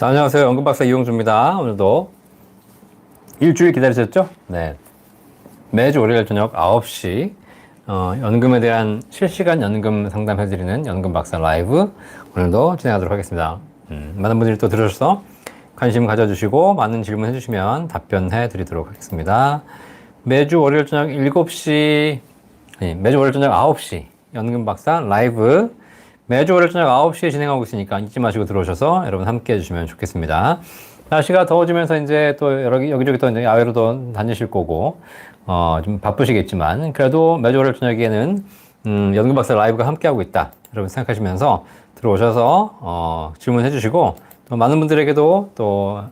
자, 안녕하세요. 연금박사 이용주입니다. 오늘도 일주일 기다리셨죠? 네. 매주 월요일 저녁 9시 연금에 대한 실시간 연금 상담해드리는 연금박사 라이브 오늘도 진행하도록 하겠습니다. 많은 분들이 또 들으셔서 관심 가져주시고 많은 질문 해주시면 답변해 드리도록 하겠습니다. 매주 월요일 저녁 7시 매주 월요일 저녁 9시 연금박사 라이브 매주 월요일 저녁 9시에 진행하고 있으니까 잊지 마시고 들어오셔서 여러분 함께 해주시면 좋겠습니다. 날씨가 더워지면서 이제 또 여기저기 또 이제 야외로도 다니실 거고, 좀 바쁘시겠지만, 그래도 매주 월요일 저녁에는, 연금박사 라이브가 함께하고 있다. 여러분 생각하시면서 들어오셔서, 질문해 주시고, 또 많은 분들에게도 또,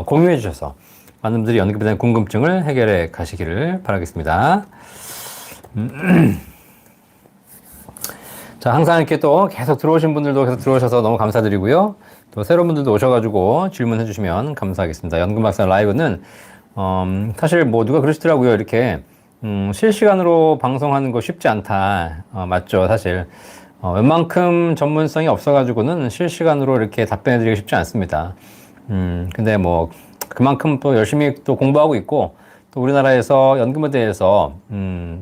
공유해 주셔서, 많은 분들이 연금에 대한 궁금증을 해결해 가시기를 바라겠습니다. 자, 항상 이렇게 또 계속 들어오신 분들도 계속 들어오셔서 너무 감사드리고요. 또 새로운 분들도 오셔가지고 질문해 주시면 감사하겠습니다. 연금박사 라이브는, 사실 뭐 누가 그러시더라고요. 이렇게, 실시간으로 방송하는 거 쉽지 않다. 맞죠. 사실. 웬만큼 전문성이 없어가지고는 실시간으로 이렇게 답변해 드리기 쉽지 않습니다. 근데 뭐, 그만큼 또 열심히 또 공부하고 있고, 또 우리나라에서 연금에 대해서,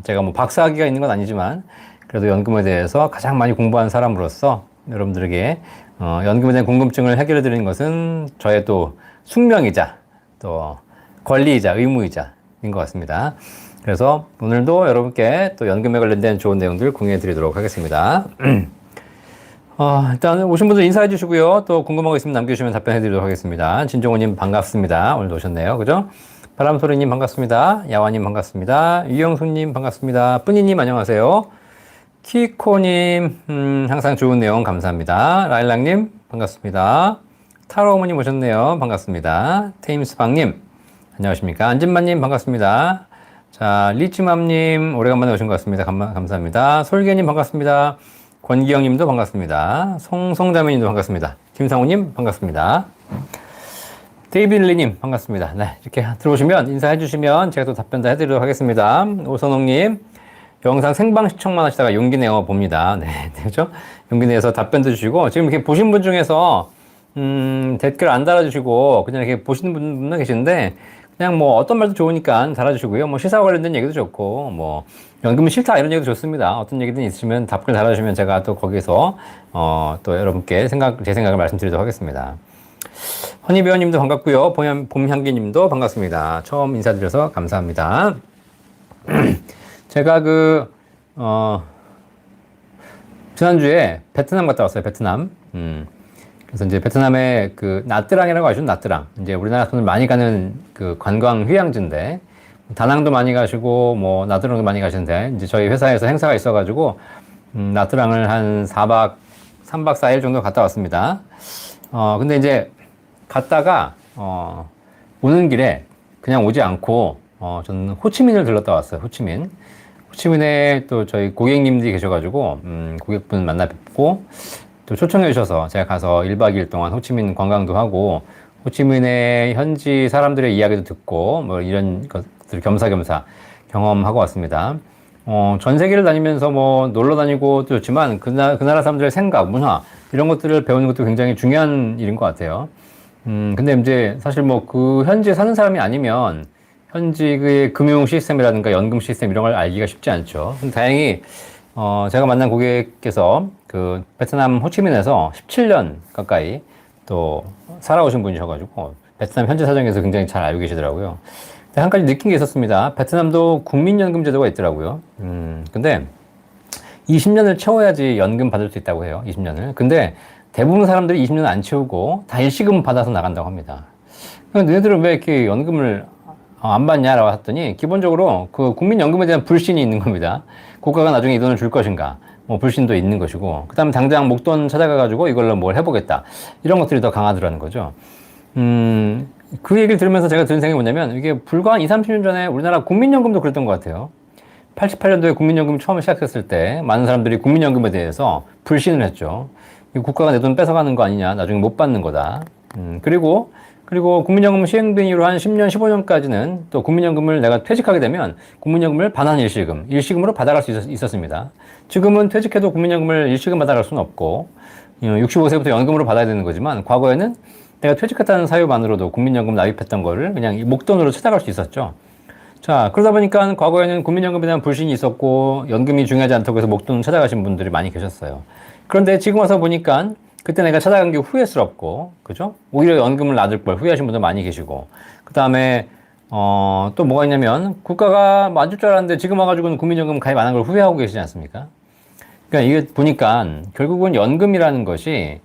제가 뭐 박사학위가 있는 건 아니지만, 그래도 연금에 대해서 가장 많이 공부한 사람으로서 여러분들에게 연금에 대한 궁금증을 해결해 드리는 것은 저의 또 숙명이자 또 권리이자 의무이자인 것 같습니다. 그래서 오늘도 여러분께 또 연금에 관련된 좋은 내용들 공유해 드리도록 하겠습니다. 일단 오신 분들 인사해 주시고요. 또 궁금한 거 있으면 남겨주시면 답변해 드리도록 하겠습니다. 진종호님 반갑습니다. 오늘도 오셨네요. 그죠? 바람소리님 반갑습니다. 야화님 반갑습니다. 유영숙님 반갑습니다. 뿌니님 안녕하세요. 키코님, 항상 좋은 내용 감사합니다. 라일락님, 반갑습니다. 타로 어머님 오셨네요. 반갑습니다. 테임스방님, 안녕하십니까. 안진마님, 반갑습니다. 자, 리치맘님, 오래간만에 오신 것 같습니다. 감사합니다. 솔개님, 반갑습니다. 권기영님도 반갑습니다. 송성자매님도 반갑습니다. 김상우님, 반갑습니다. 데이비드리님, 반갑습니다. 네, 이렇게 들어오시면, 인사해 주시면 제가 또 답변 다 해드리도록 하겠습니다. 오선홍님, 영상 생방 시청만 하시다가 용기 내어 봅니다. 네, 그죠? 용기 내서 답변도 주시고, 지금 이렇게 보신 분 중에서, 댓글 안 달아주시고, 그냥 이렇게 보시는 분들 계시는데, 그냥 뭐 어떤 말도 좋으니까 달아주시고요. 뭐 시사 관련된 얘기도 좋고, 뭐, 연금은 싫다 이런 얘기도 좋습니다. 어떤 얘기든 있으시면 답글 달아주시면 제가 또 거기서, 또 여러분께 제 생각을 말씀드리도록 하겠습니다. 허니배우님도 반갑고요. 봄향기님도 반갑습니다. 처음 인사드려서 감사합니다. 제가 지난주에 베트남 갔다 왔어요, 베트남. 그래서 이제 베트남에 나트랑이라고 아시죠? 나트랑. 이제 우리나라 사람들 많이 가는 관광 휴양지인데, 다낭도 많이 가시고, 뭐, 나트랑도 많이 가시는데, 이제 저희 회사에서 행사가 있어가지고, 나트랑을 한 3박 4일 정도 갔다 왔습니다. 근데 이제 갔다가, 오는 길에 그냥 오지 않고, 저는 호치민을 들렀다 왔어요, 호치민. 호치민에 또 저희 고객님들이 계셔가지고, 고객분 만나 뵙고, 또 초청해 주셔서 제가 가서 1박 2일 동안 호치민 관광도 하고, 호치민의 현지 사람들의 이야기도 듣고, 뭐 이런 것들 겸사겸사 경험하고 왔습니다. 전 세계를 다니면서 뭐 놀러 다니고 또 좋지만, 그 나라 사람들의 생각, 문화, 이런 것들을 배우는 것도 굉장히 중요한 일인 것 같아요. 근데 이제 사실 뭐 그 현지에 사는 사람이 아니면, 현지의 금융 시스템이라든가 연금 시스템 이런 걸 알기가 쉽지 않죠. 근데 다행히 제가 만난 고객께서 베트남 호치민에서 17년 가까이 또 살아오신 분이셔가지고 베트남 현지 사정에서 굉장히 잘 알고 계시더라고요. 근데 한 가지 느낀 게 있었습니다. 베트남도 국민연금 제도가 있더라고요. 근데 20년을 채워야지 연금 받을 수 있다고 해요. 20년을. 근데 대부분 사람들이 20년 안 채우고 다 일시금 받아서 나간다고 합니다. 너희들은 왜 이렇게 연금을 안 받냐라고 했더니 기본적으로 국민연금에 대한 불신이 있는 겁니다. 국가가 나중에 이 돈을 줄 것인가, 뭐 불신도 있는 것이고, 그 다음에 당장 목돈 찾아가가지고 이걸로 뭘 해보겠다, 이런 것들이 더 강하더라는 거죠. 그 얘기를 들으면서 제가 드는 생각이 뭐냐면, 이게 불과 한 20, 30년 전에 우리나라 국민연금도 그랬던 것 같아요. 88년도에 국민연금이 처음 시작했을 때 많은 사람들이 국민연금에 대해서 불신을 했죠. 국가가 내 돈 뺏어가는 거 아니냐, 나중에 못 받는 거다. 그리고 국민연금 시행된 이후로 한 10년, 15년까지는 또 국민연금을 내가 퇴직하게 되면 국민연금을 반환 일시금으로 받아갈 수 있었습니다. 지금은 퇴직해도 국민연금을 일시금 받아갈 수는 없고, 65세부터 연금으로 받아야 되는 거지만, 과거에는 내가 퇴직했다는 사유만으로도 국민연금 납입했던 거를 그냥 목돈으로 찾아갈 수 있었죠. 자, 그러다 보니까 과거에는 국민연금에 대한 불신이 있었고 연금이 중요하지 않다고 해서 목돈을 찾아가신 분들이 많이 계셨어요. 그런데 지금 와서 보니까 그때 내가 찾아간 게 후회스럽고, 그죠? 오히려 연금을 놔둘 걸 후회하신 분들 많이 계시고, 그 다음에 또 뭐가 있냐면 국가가 맞을 줄 알았는데 지금 와가지고는 국민연금 가입 안 한 걸 후회하고 계시지 않습니까? 그러니까 이게 보니까 결국은 연금이라는 것이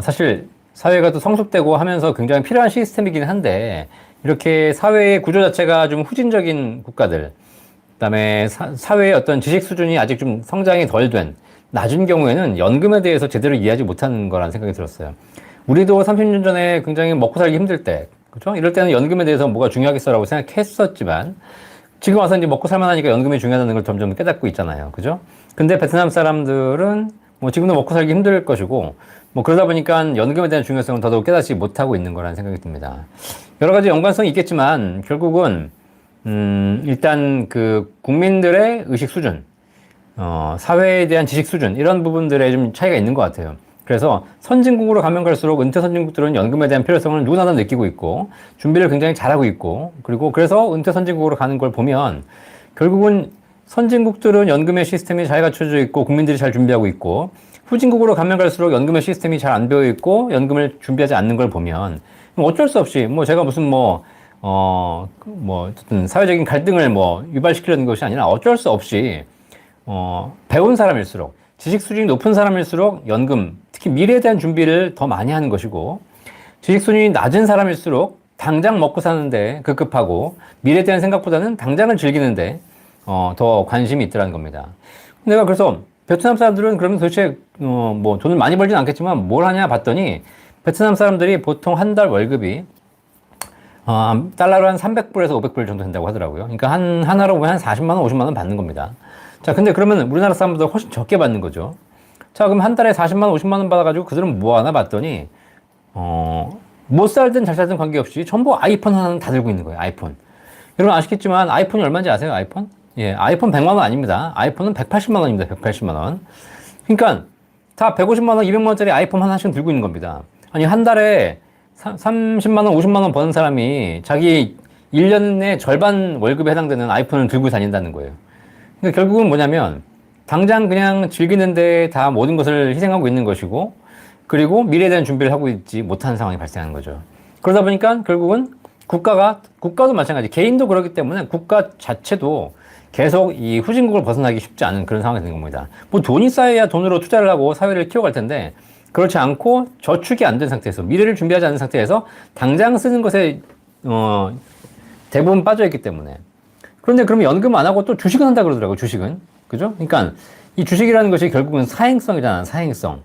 사실 사회가 또 성숙되고 하면서 굉장히 필요한 시스템이긴 한데 이렇게 사회의 구조 자체가 좀 후진적인 국가들, 그다음에 사회의 어떤 지식 수준이 아직 좀 성장이 덜 된 낮은 경우에는 연금에 대해서 제대로 이해하지 못하는 거라는 생각이 들었어요. 우리도 30년 전에 굉장히 먹고 살기 힘들 때, 그죠? 이럴 때는 연금에 대해서 뭐가 중요하겠어라고 생각했었지만 지금 와서 이제 먹고 살만하니까 연금이 중요하다는 걸 점점 깨닫고 있잖아요. 그죠? 근데 베트남 사람들은 뭐 지금도 먹고 살기 힘들 것이고 뭐 그러다 보니까 연금에 대한 중요성을 더더욱 깨닫지 못하고 있는 거라는 생각이 듭니다. 여러 가지 연관성이 있겠지만 결국은 일단 그 국민들의 의식 수준, 사회에 대한 지식 수준 이런 부분들에 좀 차이가 있는 것 같아요. 그래서 선진국으로 가면 갈수록 은퇴 선진국들은 연금에 대한 필요성을 누구나 다 느끼고 있고 준비를 굉장히 잘하고 있고 그리고 그래서 은퇴 선진국으로 가는 걸 보면 결국은 선진국들은 연금의 시스템이 잘 갖춰져 있고 국민들이 잘 준비하고 있고 후진국으로 가면 갈수록 연금의 시스템이 잘 안 되어 있고 연금을 준비하지 않는 걸 보면 어쩔 수 없이 뭐 제가 무슨 어쨌든 사회적인 갈등을 유발시키려는 것이 아니라 어쩔 수 없이 배운 사람일수록 지식 수준이 높은 사람일수록 연금, 특히 미래에 대한 준비를 더 많이 하는 것이고 지식 수준이 낮은 사람일수록 당장 먹고 사는데 급급하고 미래에 대한 생각보다는 당장을 즐기는데 더 관심이 있더라는 겁니다. 내가 그래서 베트남 사람들은 그러면 도대체 돈을 많이 벌진 않겠지만 뭘 하냐 봤더니 베트남 사람들이 보통 한 달 월급이 달러로 한 300불에서 500불 정도 된다고 하더라고요. 그러니까 하나로 보면 한 40만 원, 50만 원 받는 겁니다. 자, 근데 그러면 우리나라 사람보다 훨씬 적게 받는 거죠. 자, 그럼 한 달에 40만 원, 50만 원 받아가지고 그들은 뭐 하나 봤더니 못 살든 잘 살든 관계없이 전부 아이폰 하나는 다 들고 있는 거예요. 아이폰. 여러분 아시겠지만 아이폰이 얼마인지 아세요? 아이폰? 예, 아이폰 100만 원 아닙니다. 아이폰은 180만 원입니다. 180만 원. 그러니까 다 150만 원, 200만 원짜리 아이폰 하나씩 들고 있는 겁니다. 아니 한 달에 30만 원, 50만 원 버는 사람이 자기 1년의 절반 월급에 해당되는 아이폰을 들고 다닌다는 거예요. 그러니까 결국은 뭐냐면 당장 그냥 즐기는데 다 모든 것을 희생하고 있는 것이고 그리고 미래에 대한 준비를 하고 있지 못하는 상황이 발생하는 거죠. 그러다 보니까 결국은 국가도 마찬가지, 개인도 그렇기 때문에 국가 자체도 계속 이 후진국을 벗어나기 쉽지 않은 그런 상황이 되는 겁니다. 뭐 돈이 쌓여야 돈으로 투자를 하고 사회를 키워갈 텐데 그렇지 않고 저축이 안 된 상태에서 미래를 준비하지 않은 상태에서 당장 쓰는 것에 대부분 빠져있기 때문에. 그런데 그러면 연금 안 하고 또 주식은 한다 그러더라고요. 주식은. 그죠? 그러니까 이 주식이라는 것이 결국은 사행성이잖아. 사행성.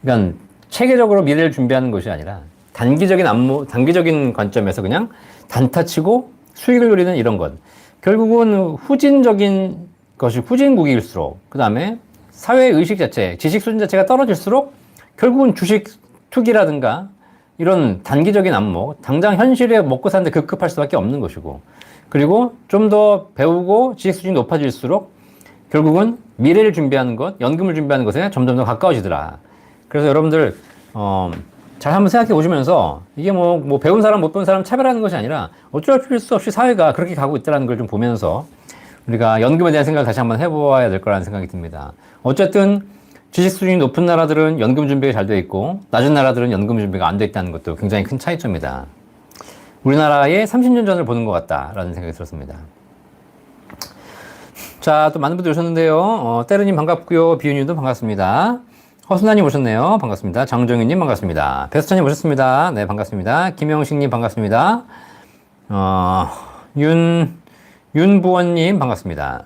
그러니까 체계적으로 미래를 준비하는 것이 아니라 단기적인 관점에서 그냥 단타치고 수익을 노리는 이런 것. 결국은 후진적인 것이 후진국일수록 그 다음에 사회 의식 자체, 지식 수준 자체가 떨어질수록 결국은 주식 투기라든가 이런 단기적인 안목, 당장 현실에 먹고 사는데 급급할 수밖에 없는 것이고 그리고 좀 더 배우고 지식 수준이 높아질수록 결국은 미래를 준비하는 것, 연금을 준비하는 것에 점점 더 가까워지더라. 그래서 여러분들 잘 한번 생각해 보시면서 이게 뭐 배운 사람 못 배운 사람 차별하는 것이 아니라 어쩔 수 없이 사회가 그렇게 가고 있다는 걸 좀 보면서 우리가 연금에 대한 생각을 다시 한번 해보아야 될 거라는 생각이 듭니다. 어쨌든 지식 수준이 높은 나라들은 연금 준비가 잘 돼 있고 낮은 나라들은 연금 준비가 안 돼 있다는 것도 굉장히 큰 차이점이다. 우리나라의 30년 전을 보는 것 같다라는 생각이 들었습니다. 자, 또 많은 분들 오셨는데요. 때르님 반갑고요. 비윤님도 반갑습니다. 허순아님 오셨네요. 반갑습니다. 장정희님 반갑습니다. 베스터님 오셨습니다. 네, 반갑습니다. 김영식님 반갑습니다. 윤부원님 반갑습니다.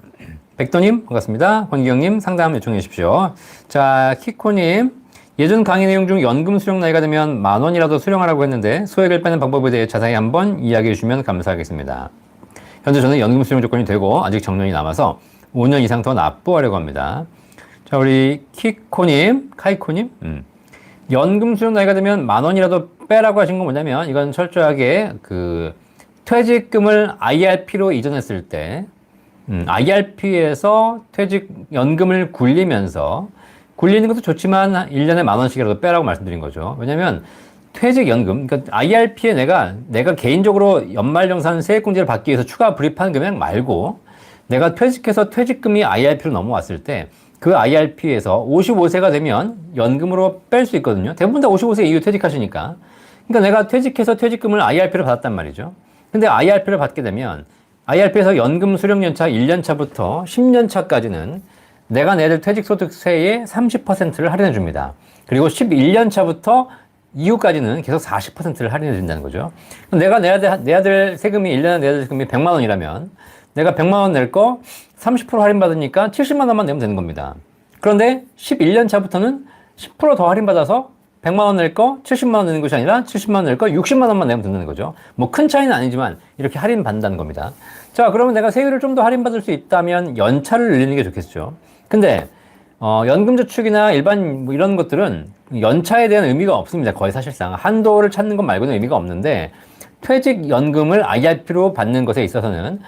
백도님 반갑습니다. 권기영님 상담 요청해 주십시오. 자, 키코님 예전 강의 내용 중 연금 수령 나이가 되면 10,000원이라도 수령하라고 했는데 소액을 빼는 방법에 대해 자세히 한번 이야기해 주시면 감사하겠습니다. 현재 저는 연금 수령 조건이 되고 아직 정년이 남아서 5년 이상 더 납부하려고 합니다. 자, 우리 카이코님, 연금 수령 나이가 되면 10,000원이라도 빼라고 하신 건 뭐냐면, 이건 철저하게 퇴직금을 IRP로 이전했을 때, IRP에서 연금을 굴리는 것도 좋지만 1년에 10,000원씩이라도 빼라고 말씀드린 거죠. 왜냐면 퇴직연금, 그러니까 IRP에 내가 개인적으로 연말정산 세액공제를 받기 위해서 추가 불입한 금액 말고 내가 퇴직해서 퇴직금이 IRP로 넘어왔을 때 그 IRP에서 55세가 되면 연금으로 뺄 수 있거든요. 대부분 다 55세 이후 퇴직하시니까. 그러니까 내가 퇴직해서 퇴직금을 IRP로 받았단 말이죠. 근데 IRP를 받게 되면 IRP에서 연금 수령 연차 1년 차부터 10년 차까지는 내가 내야 될 퇴직소득세의 30%를 할인해 줍니다. 그리고 11년 차부터 이후까지는 계속 40%를 할인해 준다는 거죠. 내가 내야 될 세금이 1년에 내야 될 세금이 100만 원이라면 내가 100만 원 낼 거 30% 할인받으니까 70만 원만 내면 되는 겁니다. 그런데 11년 차부터는 10% 더 할인받아서 100만 원 낼 거 70만 원 내는 것이 아니라 70만 원 낼 거 60만 원만 내면 된다는 거죠. 뭐 큰 차이는 아니지만 이렇게 할인받는다는 겁니다. 자, 그러면 내가 세율을 좀 더 할인받을 수 있다면 연차를 늘리는 게 좋겠죠. 근데 연금저축이나 일반 뭐 이런 것들은 연차에 대한 의미가 없습니다. 거의 사실상 한도를 찾는 것 말고는 의미가 없는데 퇴직연금을 IRP로 받는 것에 있어서는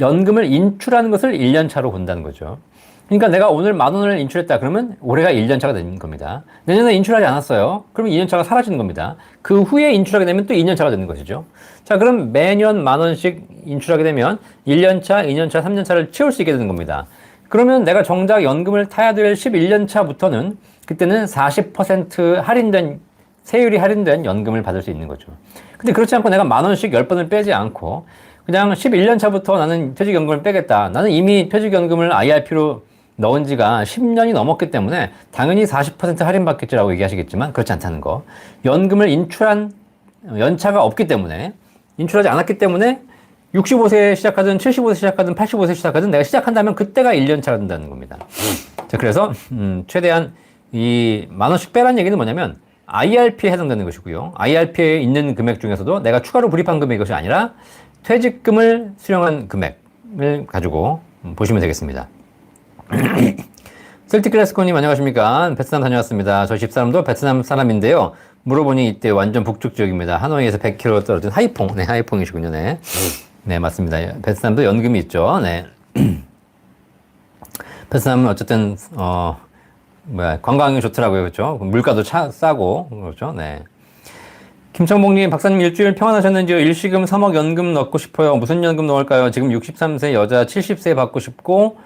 연금을 인출하는 것을 1년 차로 본다는 거죠. 그러니까 내가 오늘 10,000원을 인출했다 그러면 올해가 1년 차가 되는 겁니다. 내년에 인출하지 않았어요. 그러면 2년 차가 사라지는 겁니다. 그 후에 인출하게 되면 또 2년 차가 되는 것이죠. 자, 그럼 매년 10,000원씩 인출하게 되면 1년 차, 2년 차, 3년 차를 채울 수 있게 되는 겁니다. 그러면 내가 정작 연금을 타야 될 11년 차부터는 그때는 40% 할인된 세율이 할인된 연금을 받을 수 있는 거죠. 근데 그렇지 않고 내가 10,000원씩 10번을 빼지 않고 그냥 11년 차부터 나는 퇴직연금을 빼겠다. 나는 이미 퇴직연금을 IRP로 넣은 지가 10년이 넘었기 때문에 당연히 40% 할인받겠지라고 얘기하시겠지만 그렇지 않다는 거. 연금을 인출한 연차가 없기 때문에 인출하지 않았기 때문에 65세 시작하든 75세 시작하든 85세 시작하든 내가 시작한다면 그때가 1년 차가 된다는 겁니다. 자, 그래서 최대한 이 10,000원씩 빼라는 얘기는 뭐냐면 IRP에 해당되는 것이고요. IRP에 있는 금액 중에서도 내가 추가로 불입한 금액이 것이 아니라 퇴직금을 수령한 금액을 가지고 보시면 되겠습니다. 셀틱클래스코님 안녕하십니까. 베트남 다녀왔습니다. 저 집사람도 베트남 사람인데요. 물어보니 이때 완전 북쪽 지역입니다. 하노이에서 100km 떨어진 하이퐁. 네, 하이퐁이시군요. 네. 네, 맞습니다. 베트남도 연금이 있죠. 네. 베트남은 어쨌든, 관광이 좋더라고요. 그렇죠? 물가도 싸고, 그렇죠? 네. 김창봉님, 박사님 일주일 평안하셨는지요? 일시금 3억 연금 넣고 싶어요. 무슨 연금 넣을까요? 지금 63세 여자 70세 받고 싶고,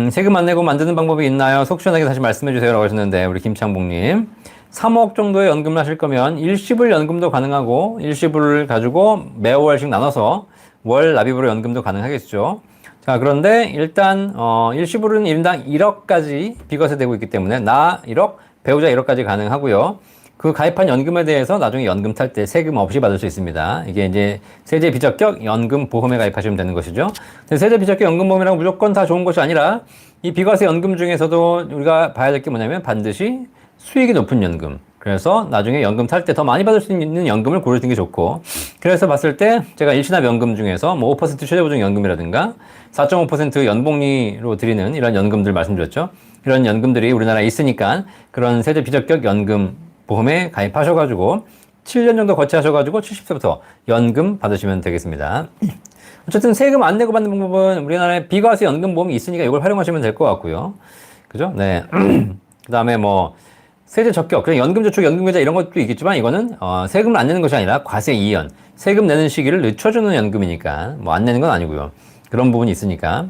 세금 안 내고 만드는 방법이 있나요? 속 시원하게 다시 말씀해 주세요. 라고 하셨는데, 우리 김창봉님. 3억 정도의 연금을 하실 거면 일시불 연금도 가능하고, 일시불을 가지고 매월씩 나눠서 월 납입으로 연금도 가능하겠죠. 자, 그런데 일단, 일시불은 인당 1억까지 비과세 되고 있기 때문에, 나 1억, 배우자 1억까지 가능하고요. 그 가입한 연금에 대해서 나중에 연금 탈 때 세금 없이 받을 수 있습니다. 이게 이제 세제 비적격 연금 보험에 가입하시면 되는 것이죠. 근데 세제 비적격 연금 보험이라고 무조건 다 좋은 것이 아니라 이 비과세 연금 중에서도 우리가 봐야 될 게 뭐냐면 반드시 수익이 높은 연금. 그래서 나중에 연금 탈 때 더 많이 받을 수 있는 연금을 고르시는 게 좋고, 그래서 봤을 때 제가 일시납 연금 중에서 뭐 5% 최저보증 연금이라든가 4.5% 연봉리로 드리는 이런 연금들 말씀드렸죠. 이런 연금들이 우리나라에 있으니까 그런 세제 비적격 연금 보험에 가입하셔가지고 7년 정도 거치하셔가지고 70세부터 연금 받으시면 되겠습니다. 어쨌든 세금 안 내고 받는 방법은 우리나라에 비과세 연금 보험이 있으니까 이걸 활용하시면 될 것 같고요. 그죠? 네. 그 다음에 뭐 세제 적격, 그냥 연금저축, 연금계좌 이런 것도 있겠지만 이거는 세금을 안 내는 것이 아니라 과세 이연, 세금 내는 시기를 늦춰주는 연금이니까 뭐 안 내는 건 아니고요. 그런 부분이 있으니까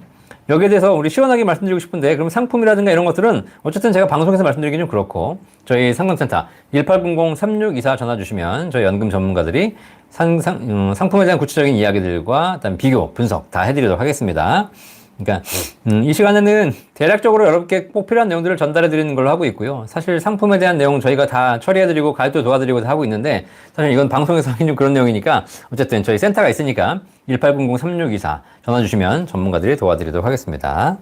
여기에 대해서 우리 시원하게 말씀드리고 싶은데, 그럼 상품이라든가 이런 것들은 어쨌든 제가 방송에서 말씀드리긴 좀 그렇고 저희 상담센터 1800-3624 전화 주시면 저희 연금 전문가들이 상품에 대한 구체적인 이야기들과 그다음 비교, 분석 다 해드리도록 하겠습니다. 그러니까 이 시간에는 대략적으로 여러분께 꼭 필요한 내용들을 전달해 드리는 걸로 하고 있고요. 사실 상품에 대한 내용 저희가 다 처리해 드리고 가입도 도와드리고 다 하고 있는데, 사실 이건 방송에서 하긴 좀 그런 내용이니까 어쨌든 저희 센터가 있으니까 1800-3624 전화 주시면 전문가들이 도와드리도록 하겠습니다.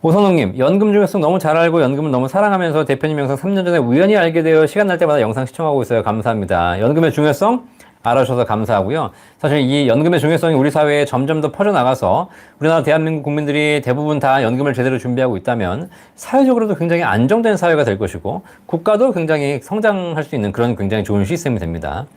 오선홍님, 연금 중요성 너무 잘 알고 연금을 너무 사랑하면서 대표님 영상 3년 전에 우연히 알게 되어 시간 날 때마다 영상 시청하고 있어요. 감사합니다. 연금의 중요성 알아주셔서 감사하고요. 사실 이 연금의 중요성이 우리 사회에 점점 더 퍼져나가서 우리나라 대한민국 국민들이 대부분 다 연금을 제대로 준비하고 있다면 사회적으로도 굉장히 안정된 사회가 될 것이고 국가도 굉장히 성장할 수 있는 그런 굉장히 좋은 시스템이 됩니다.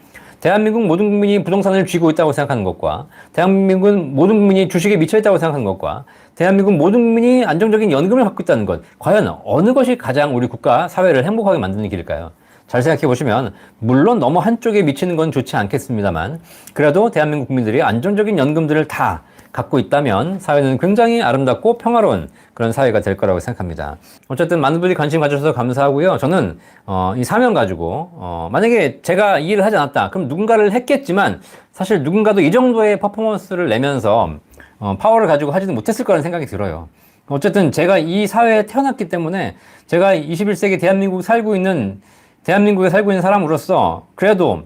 대한민국 모든 국민이 부동산을 쥐고 있다고 생각하는 것과 대한민국은 모든 국민이 주식에 미쳐 있다고 생각하는 것과 대한민국 모든 국민이 안정적인 연금을 갖고 있다는 것, 과연 어느 것이 가장 우리 국가 사회를 행복하게 만드는 길일까요? 잘 생각해 보시면 물론 너무 한쪽에 미치는 건 좋지 않겠습니다만 그래도 대한민국 국민들이 안정적인 연금들을 다 갖고 있다면 사회는 굉장히 아름답고 평화로운 그런 사회가 될 거라고 생각합니다. 어쨌든 많은 분들이 관심 가져주셔서 감사하고요. 저는 이 사명 가지고 만약에 제가 이 일을 하지 않았다 그럼 누군가를 했겠지만 사실 누군가도 이 정도의 퍼포먼스를 내면서 파워를 가지고 하지도 못했을 거라는 생각이 들어요. 어쨌든 제가 이 사회에 태어났기 때문에 제가 21세기 대한민국에 살고 있는 사람으로서 그래도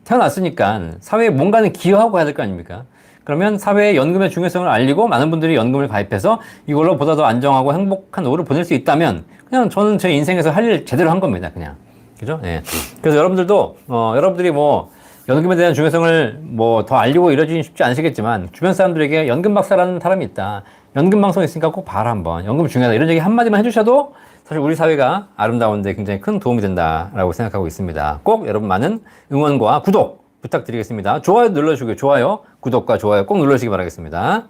태어났으니까 사회에 뭔가는 기여하고 해야 될 거 아닙니까? 그러면 사회의 연금의 중요성을 알리고 많은 분들이 연금을 가입해서 이걸로 보다 더 안정하고 행복한 노후를 보낼 수 있다면 그냥 저는 제 인생에서 할 일 제대로 한 겁니다. 그냥. 그죠? 예. 그래서 여러분들도, 여러분들이 뭐, 연금에 대한 중요성을 뭐 더 알리고 이러지는 쉽지 않으시겠지만 주변 사람들에게 연금 박사라는 사람이 있다. 연금 방송 있으니까 꼭 봐라 한번. 연금 중요하다. 이런 얘기 한마디만 해주셔도 사실 우리 사회가 아름다운데 굉장히 큰 도움이 된다라고 생각하고 있습니다. 꼭 여러분 많은 응원과 구독 부탁드리겠습니다. 좋아요 눌러주시고요. 좋아요, 구독과 좋아요 꼭 눌러주시기 바라겠습니다.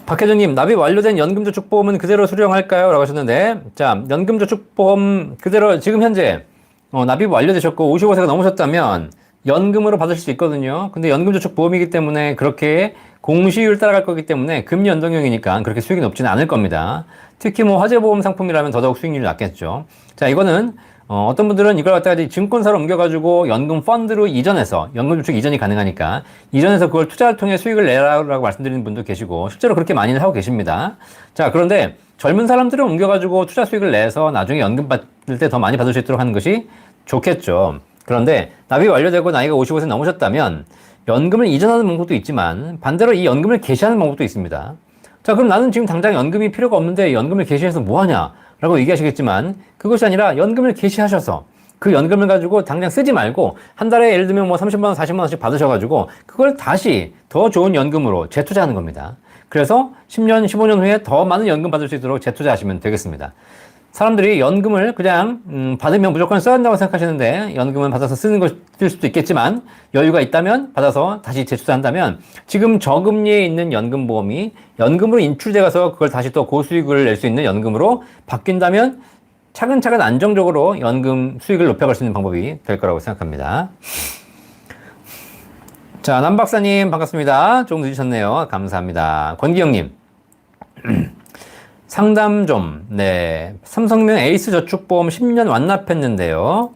박혜정님, 납입 완료된 연금저축보험은 그대로 수령할까요? 라고 하셨는데, 자, 연금저축보험 그대로 지금 현재 납입 완료되셨고 55세가 넘으셨다면 연금으로 받으실 수 있거든요. 근데 연금저축보험이기 때문에 그렇게 공시율 따라갈 거기 때문에 금리 연동형이니까 그렇게 수익이 높지는 않을 겁니다. 특히 뭐 화재보험 상품이라면 더더욱 수익률이 낮겠죠. 자, 이거는 어떤 분들은 이걸 갖다가 증권사로 옮겨가지고 연금 펀드로 이전해서 연금저축 이전이 가능하니까 이전해서 그걸 투자를 통해 수익을 내라라고 말씀드리는 분도 계시고 실제로 그렇게 많이는 하고 계십니다. 자, 그런데 젊은 사람들을 옮겨가지고 투자 수익을 내서 나중에 연금 받을 때 더 많이 받을 수 있도록 하는 것이 좋겠죠. 그런데 납입이 완료되고 나이가 55세 넘으셨다면 연금을 이전하는 방법도 있지만 반대로 이 연금을 개시하는 방법도 있습니다. 자, 그럼 나는 지금 당장 연금이 필요가 없는데 연금을 개시해서 뭐 하냐? 라고 얘기하시겠지만 그것이 아니라 연금을 개시하셔서 그 연금을 가지고 당장 쓰지 말고 한 달에 예를 들면 뭐 30만 원, 40만 원씩 받으셔가지고 그걸 다시 더 좋은 연금으로 재투자하는 겁니다. 그래서 10년, 15년 후에 더 많은 연금 받을 수 있도록 재투자하시면 되겠습니다. 사람들이 연금을 그냥 받으면 무조건 써야 한다고 생각하시는데 연금은 받아서 쓰는 것일 수도 있겠지만 여유가 있다면 받아서 다시 재투자한다면 지금 저금리에 있는 연금보험이 연금으로 인출돼 가서 그걸 다시 또 고수익을 낼 수 있는 연금으로 바뀐다면 차근차근 안정적으로 연금 수익을 높여갈 수 있는 방법이 될 거라고 생각합니다. 자, 남 박사님 반갑습니다. 조금 늦으셨네요. 감사합니다. 권기영님. 상담 좀, 네. 삼성명 에이스 저축보험 10년 완납했는데요.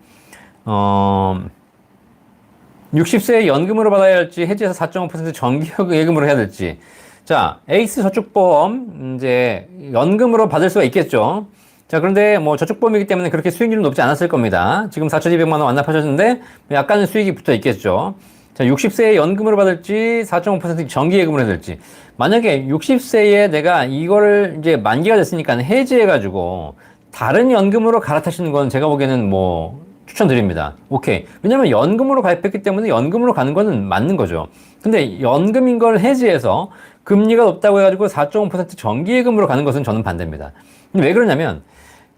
60세에 연금으로 받아야 할지, 해지해서 4.5% 정기예금으로 해야 될지. 자, 에이스 저축보험, 이제, 연금으로 받을 수가 있겠죠. 자, 그런데 뭐 저축보험이기 때문에 그렇게 수익률은 높지 않았을 겁니다. 지금 4,200만 원 완납하셨는데, 약간은 수익이 붙어 있겠죠. 자, 60세에 연금으로 받을지 4.5% 정기예금으로 해야 될지. 만약에 60세에 내가 이거를 이제 만기가 됐으니까 해지해가지고 다른 연금으로 갈아타시는 건 제가 보기에는 뭐 추천드립니다. 오케이. 왜냐면 연금으로 가입했기 때문에 연금으로 가는 거는 맞는 거죠. 근데 연금인 걸 해지해서 금리가 높다고 해가지고 4.5% 정기예금으로 가는 것은 저는 반대입니다. 근데 왜 그러냐면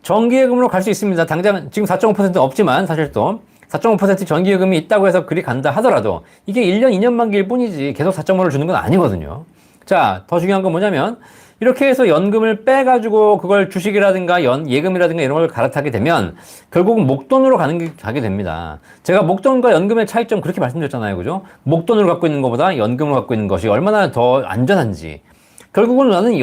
정기예금으로 갈 수 있습니다. 당장 지금 4.5%는 없지만 사실 또 4.5% 정기예금이 있다고 해서 그리 간다 하더라도 이게 1년, 2년 만기일 뿐이지 계속 4.5를 주는 건 아니거든요. 자, 더 중요한 건 뭐냐면 이렇게 해서 연금을 빼가지고 그걸 주식이라든가 예금이라든가 이런 걸 갈아타게 되면 결국은 목돈으로 가게 됩니다. 제가 목돈과 연금의 차이점 그렇게 말씀드렸잖아요. 그죠? 목돈으로 갖고 있는 것보다 연금을 갖고 있는 것이 얼마나 더 안전한지. 결국은 나는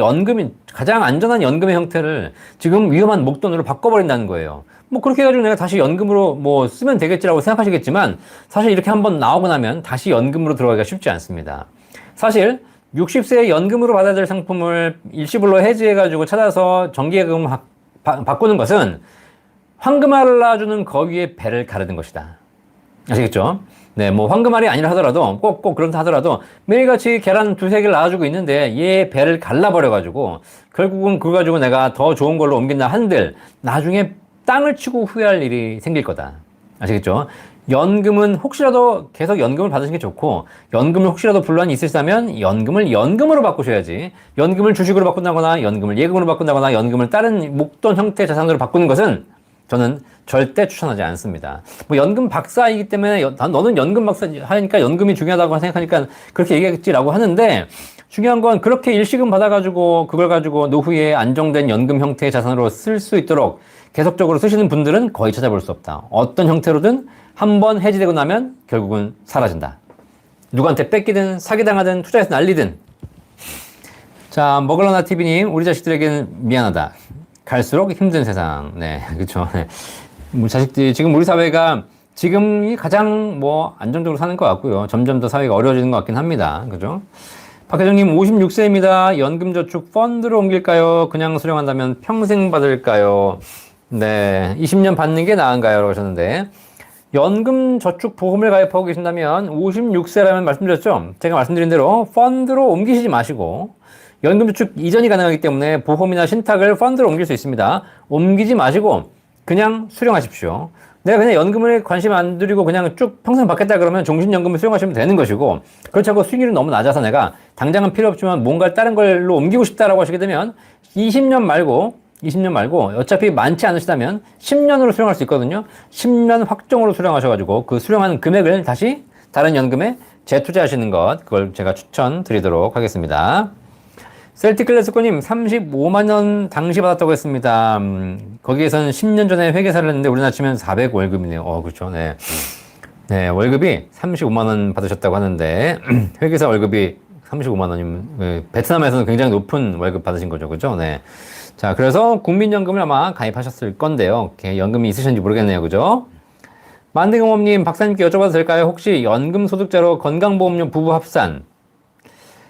가장 안전한 연금의 형태를 지금 위험한 목돈으로 바꿔버린다는 거예요. 뭐 그렇게 해가지고 내가 다시 연금으로 뭐 쓰면 되겠지라고 생각하시겠지만 사실 이렇게 한번 나오고 나면 다시 연금으로 들어가기가 쉽지 않습니다. 사실 60세에 연금으로 받아야 될 상품을 일시불로 해지해가지고 찾아서 정기예금 바꾸는 것은 황금알을 낳아주는 거위에 배를 가르는 것이다. 아시겠죠? 네, 뭐 황금알이 아니라 하더라도 꼭 그렇다 하더라도 매일같이 계란 두세 개를 낳아주고 있는데 얘 배를 갈라버려가지고 결국은 그거 가지고 내가 더 좋은 걸로 옮긴다 한들 나중에 땅을 치고 후회할 일이 생길 거다. 아시겠죠? 연금은 혹시라도 계속 연금을 받으시는 게 좋고 연금을 혹시라도 분란이 있으시다면 연금을 연금으로 바꾸셔야지 연금을 주식으로 바꾼다거나 연금을 예금으로 바꾼다거나 연금을 다른 목돈 형태 자산으로 바꾸는 것은 저는 절대 추천하지 않습니다. 뭐 연금 박사이기 때문에 너는 연금 박사 하니까 연금이 중요하다고 생각하니까 그렇게 얘기했지라고 하는데 중요한 건 그렇게 일시금 받아가지고 그걸 가지고 노후에 안정된 연금 형태의 자산으로 쓸 수 있도록 계속적으로 쓰시는 분들은 거의 찾아볼 수 없다. 어떤 형태로든 한번 해지되고 나면 결국은 사라진다. 누구한테 뺏기든 사기당하든 투자해서 날리든. 자, 먹을러나 TV님, 우리 자식들에게는 미안하다. 갈수록 힘든 세상. 네, 그렇죠. 네. 우리 자식들이 지금 우리 사회가 지금이 가장 뭐 안정적으로 사는 것 같고요. 점점 더 사회가 어려워지는 것 같긴 합니다. 그죠? 박혜정님 56세입니다. 연금저축 펀드로 옮길까요? 그냥 수령한다면 평생 받을까요? 네, 20년 받는 게 나은가요? 라고 하셨는데 연금저축보험을 가입하고 계신다면 56세라면 말씀드렸죠? 제가 말씀드린 대로 펀드로 옮기시지 마시고 연금저축 이전이 가능하기 때문에 보험이나 신탁을 펀드로 옮길 수 있습니다. 옮기지 마시고 그냥 수령하십시오. 내가 그냥 연금을 관심 안 들이고 그냥 쭉 평생 받겠다 그러면 종신연금을 수령하시면 되는 것이고, 그렇지 않고 수익률이 너무 낮아서 내가 당장은 필요 없지만 뭔가 다른 걸로 옮기고 싶다라고 하시게 되면 20년 말고 어차피 많지 않으시다면 10년으로 수령할 수 있거든요. 10년 확정으로 수령하셔가지고 그 수령한 금액을 다시 다른 연금에 재투자하시는 것, 그걸 제가 추천드리도록 하겠습니다. 셀틱클래스코님 35만원 당시 받았다고 했습니다. 거기에서는 10년 전에 회계사를 했는데 우리나라 치면 400 월급이네요. 그렇죠. 네. 네, 월급이 35만원 받으셨다고 하는데 회계사 월급이 35만원이면 베트남에서는 굉장히 높은 월급 받으신 거죠. 그죠? 네. 자, 그래서 국민연금을 아마 가입하셨을 건데요. 연금이 있으신지 모르겠네요. 그죠? 만등어멈님, 박사님께 여쭤봐도 될까요? 혹시 연금소득자로 건강보험료 부부 합산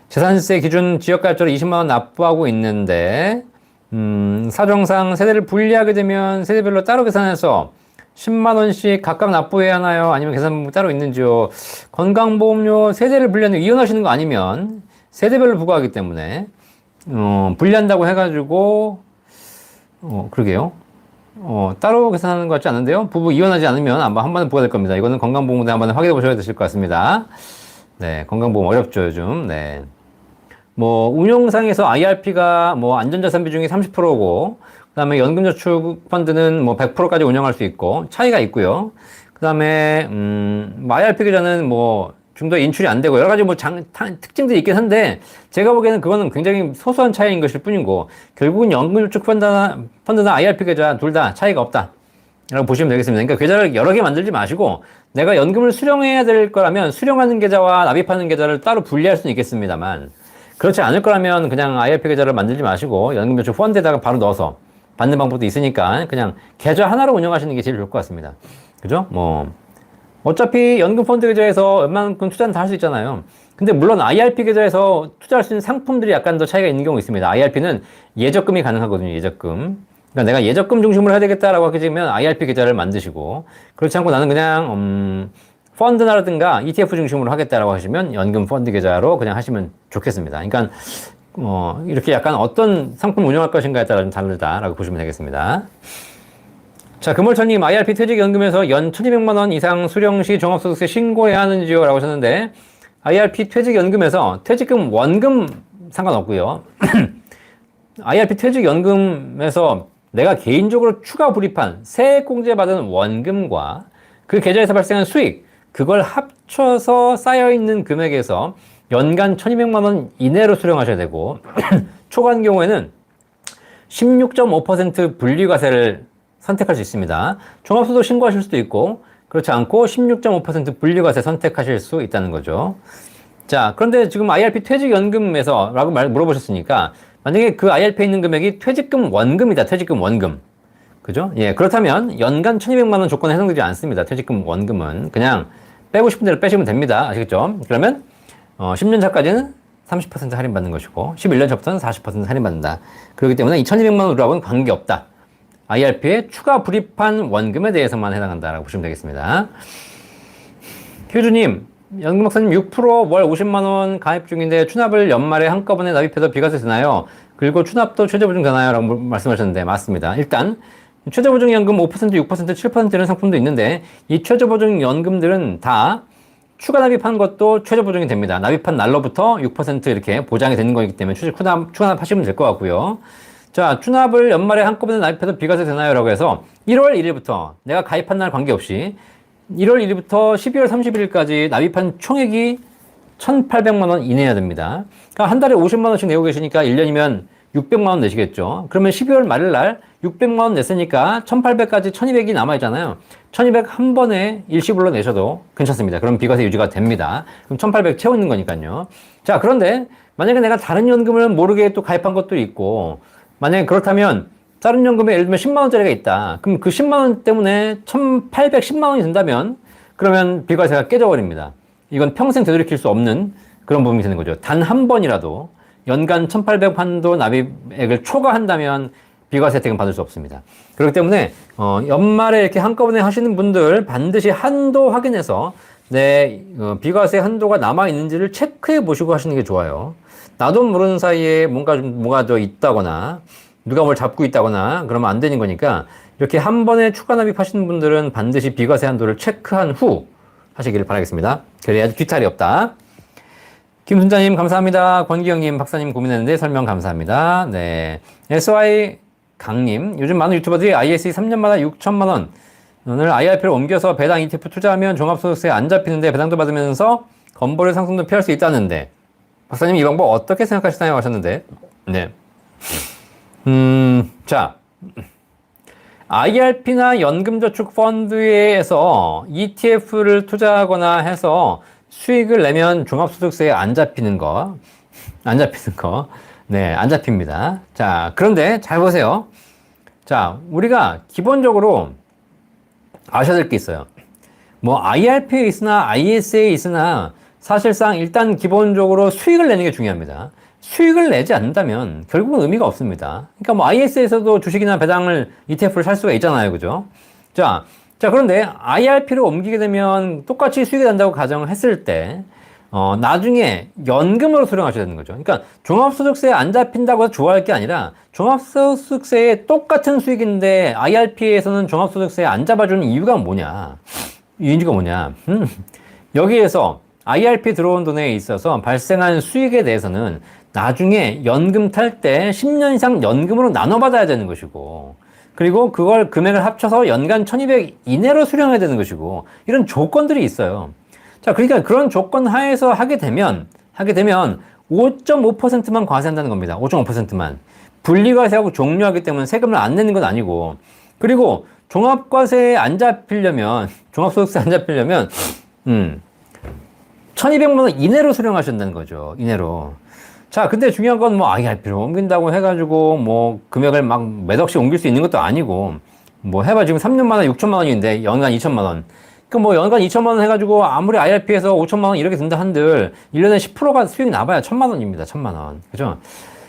재산세 기준 지역가입자로 20만원 납부하고 있는데 사정상 세대를 분리하게 되면 세대별로 따로 계산해서 10만원씩 각각 납부해야 하나요? 아니면 계산 방법이 따로 있는지요? 건강보험료 세대를 분리하는 이혼하시는 거 아니면 세대별로 부과하기 때문에 분리한다고 해가지고 그러게요. 따로 계산하는 것 같지 않은데요? 부부 이혼하지 않으면 아마 한 번에 부과될 겁니다. 이거는 건강보험에 한번 확인해 보셔야 되실 것 같습니다. 네, 건강보험 어렵죠, 요즘. 네. 뭐, 운용상에서 IRP가 뭐, 안전자산 비중이 30%고, 그 다음에 연금저축펀드는 뭐, 100%까지 운영할 수 있고, 차이가 있고요. 그 다음에, 뭐 IRP 계좌는 뭐, 좀 더 인출이 안 되고, 여러 가지 뭐, 특징들이 있긴 한데, 제가 보기에는 그거는 굉장히 소소한 차이인 것일 뿐이고, 결국은 연금저축펀드나 IRP 계좌 둘 다 차이가 없다. 라고 보시면 되겠습니다. 그러니까 계좌를 여러 개 만들지 마시고, 내가 연금을 수령해야 될 거라면, 수령하는 계좌와 납입하는 계좌를 따로 분리할 수는 있겠습니다만, 그렇지 않을 거라면 그냥 IRP 계좌를 만들지 마시고 연금저축 펀드에다가 바로 넣어서 받는 방법도 있으니까 그냥 계좌 하나로 운영하시는 게 제일 좋을 것 같습니다. 그죠? 뭐 어차피 연금 펀드 계좌에서 웬만큼 투자는 다 할 수 있잖아요. 근데 물론 IRP 계좌에서 투자할 수 있는 상품들이 약간 더 차이가 있는 경우 있습니다. IRP는 예적금이 가능하거든요. 예적금. 그러니까 내가 예적금 중심으로 해야 되겠다라고 하게 되면 IRP 계좌를 만드시고, 그렇지 않고 나는 그냥 펀드라든가 ETF 중심으로 하겠다라고 하시면 연금 펀드 계좌로 그냥 하시면 좋겠습니다. 그러니까 이렇게 약간 어떤 상품 운영할 것인가에 따라 좀 다르다라고 보시면 되겠습니다. 자, 금월천님, IRP 퇴직연금에서 연 1200만 원 이상 수령 시 종합소득세 신고해야 하는지요? 라고 하셨는데, IRP 퇴직연금에서 퇴직금 원금 상관없고요. IRP 퇴직연금에서 내가 개인적으로 추가 불입한 세액공제 받은 원금과 그 계좌에서 발생한 수익, 그걸 합쳐서 쌓여있는 금액에서 연간 1200만 원 이내로 수령하셔야 되고, 초과한 경우에는 16.5% 분리과세를 선택할 수 있습니다. 종합소득 신고하실 수도 있고, 그렇지 않고 16.5% 분리과세 선택하실 수 있다는 거죠. 자, 그런데 지금 IRP 퇴직연금에서 라고 물어보셨으니까, 만약에 그 IRP에 있는 금액이 퇴직금 원금이다. 퇴직금 원금. 그죠? 예, 그렇다면 연간 1200만 원 조건에 해당되지 않습니다. 퇴직금 원금은. 그냥 빼고 싶은 대로 빼시면 됩니다. 아시겠죠? 그러면 10년 차까지는 30% 할인받는 것이고 11년 차부터는 40% 할인받는다. 그렇기 때문에 이 1200만 원으로하고는 관계없다. IRP에 추가 불입한 원금에 대해서만 해당한다라고 보시면 되겠습니다. 효주님, 연금 박사님 6%월 50만 원 가입 중인데 추납을 연말에 한꺼번에 납입해서 비과세 되나요? 그리고 추납도 최저보증 되나요? 라고 말씀하셨는데 맞습니다. 일단 최저보증연금 5%, 6%, 7%는 상품도 있는데 이 최저보증연금들은 다 추가 납입한 것도 최저보증이 됩니다. 납입한 날로부터 6% 이렇게 보장이 되는 거기 때문에 추납하시면 될 것 같고요. 자, 추납을 연말에 한꺼번에 납입해서 비과세 되나요? 라고 해서 1월 1일부터 내가 가입한 날 관계없이 1월 1일부터 12월 31일까지 납입한 총액이 1,800만 원 이내야 됩니다. 그러니까 한 달에 50만 원씩 내고 계시니까 1년이면 600만 원 내시겠죠. 그러면 12월 말일 날 600만 원 냈으니까 1800까지 1200이 남아있잖아요. 1200 한 번에 일시불로 내셔도 괜찮습니다. 그럼 비과세 유지가 됩니다. 그럼 1800 채우는 거니까요. 자, 그런데 만약에 내가 다른 연금을 모르게 또 가입한 것도 있고, 만약에 그렇다면 다른 연금에 예를 들면 10만 원짜리가 있다. 그럼 그 10만 원 때문에 1810만 원이 든다면 그러면 비과세가 깨져버립니다. 이건 평생 되돌이킬 수 없는 그런 부분이 되는 거죠. 단 한 번이라도 연간 1800 한도 납입액을 초과한다면 비과세 혜택은 받을 수 없습니다. 그렇기 때문에 연말에 이렇게 한꺼번에 하시는 분들 반드시 한도 확인해서 내 비과세 한도가 남아 있는지를 체크해 보시고 하시는 게 좋아요. 나도 모르는 사이에 뭐가 더 있다거나 누가 뭘 잡고 있다거나 그러면 안 되는 거니까 이렇게 한 번에 추가 납입하시는 분들은 반드시 비과세 한도를 체크한 후 하시기를 바라겠습니다. 그래야지 뒤탈이 없다. 김순자님 감사합니다. 권기영님 박사님 고민했는데 설명 감사합니다. 네, SY 강님 요즘 많은 유튜버들이 ISE 3년마다 6천만 원 오늘 IRP를 옮겨서 배당 ETF 투자하면 종합소득세 안 잡히는데 배당도 받으면서 건보료 상승도 피할 수 있다는데 박사님 이 방법 어떻게 생각하시나요? 하셨는데 네. 자, IRP나 연금저축펀드에서 ETF를 투자하거나 해서 수익을 내면 종합소득세에 안 잡히는 거. 네, 안 잡힙니다. 자, 그런데 잘 보세요. 자, 우리가 기본적으로 아셔야 될 게 있어요. 뭐, IRP에 있으나 IS에 있으나 사실상 일단 기본적으로 수익을 내는 게 중요합니다. 수익을 내지 않는다면 결국은 의미가 없습니다. 그러니까 뭐 IS에서도 주식이나 배당을 ETF를 살 수가 있잖아요. 그죠? 자, 그런데 IRP로 옮기게 되면 똑같이 수익이 난다고 가정을 했을 때, 나중에 연금으로 수령하셔야 되는 거죠. 그러니까 종합소득세에 안 잡힌다고 해서 좋아할 게 아니라 종합소득세에 똑같은 수익인데 IRP에서는 종합소득세에 안 잡아주는 이유가 뭐냐? 여기에서 IRP 들어온 돈에 있어서 발생한 수익에 대해서는 나중에 연금 탈 때 10년 이상 연금으로 나눠받아야 되는 것이고, 그리고 그걸 금액을 합쳐서 연간 1200 이내로 수령해야 되는 것이고, 이런 조건들이 있어요. 자, 그러니까 그런 조건 하에서 하게 되면 5.5%만 과세한다는 겁니다. 5.5%만. 분리과세하고 종료하기 때문에 세금을 안 내는 건 아니고, 그리고 종합과세에 안 잡히려면, 종합소득세 안 잡히려면, 1200만 원 이내로 수령하신다는 거죠. 이내로. 자, 근데 중요한 건 뭐 IRP로 옮긴다고 해가지고 뭐 금액을 막 몇 억씩 옮길 수 있는 것도 아니고, 뭐 해봐 지금 3년마다 6천만 원인데 연간 2천만 원. 그러니까 뭐 연간 2천만 원 해가지고 아무리 IRP에서 5천만 원 이렇게 든다 한들 1년에 10%가 수익이 나봐야 1천만 원입니다. 1천만 원. 그죠?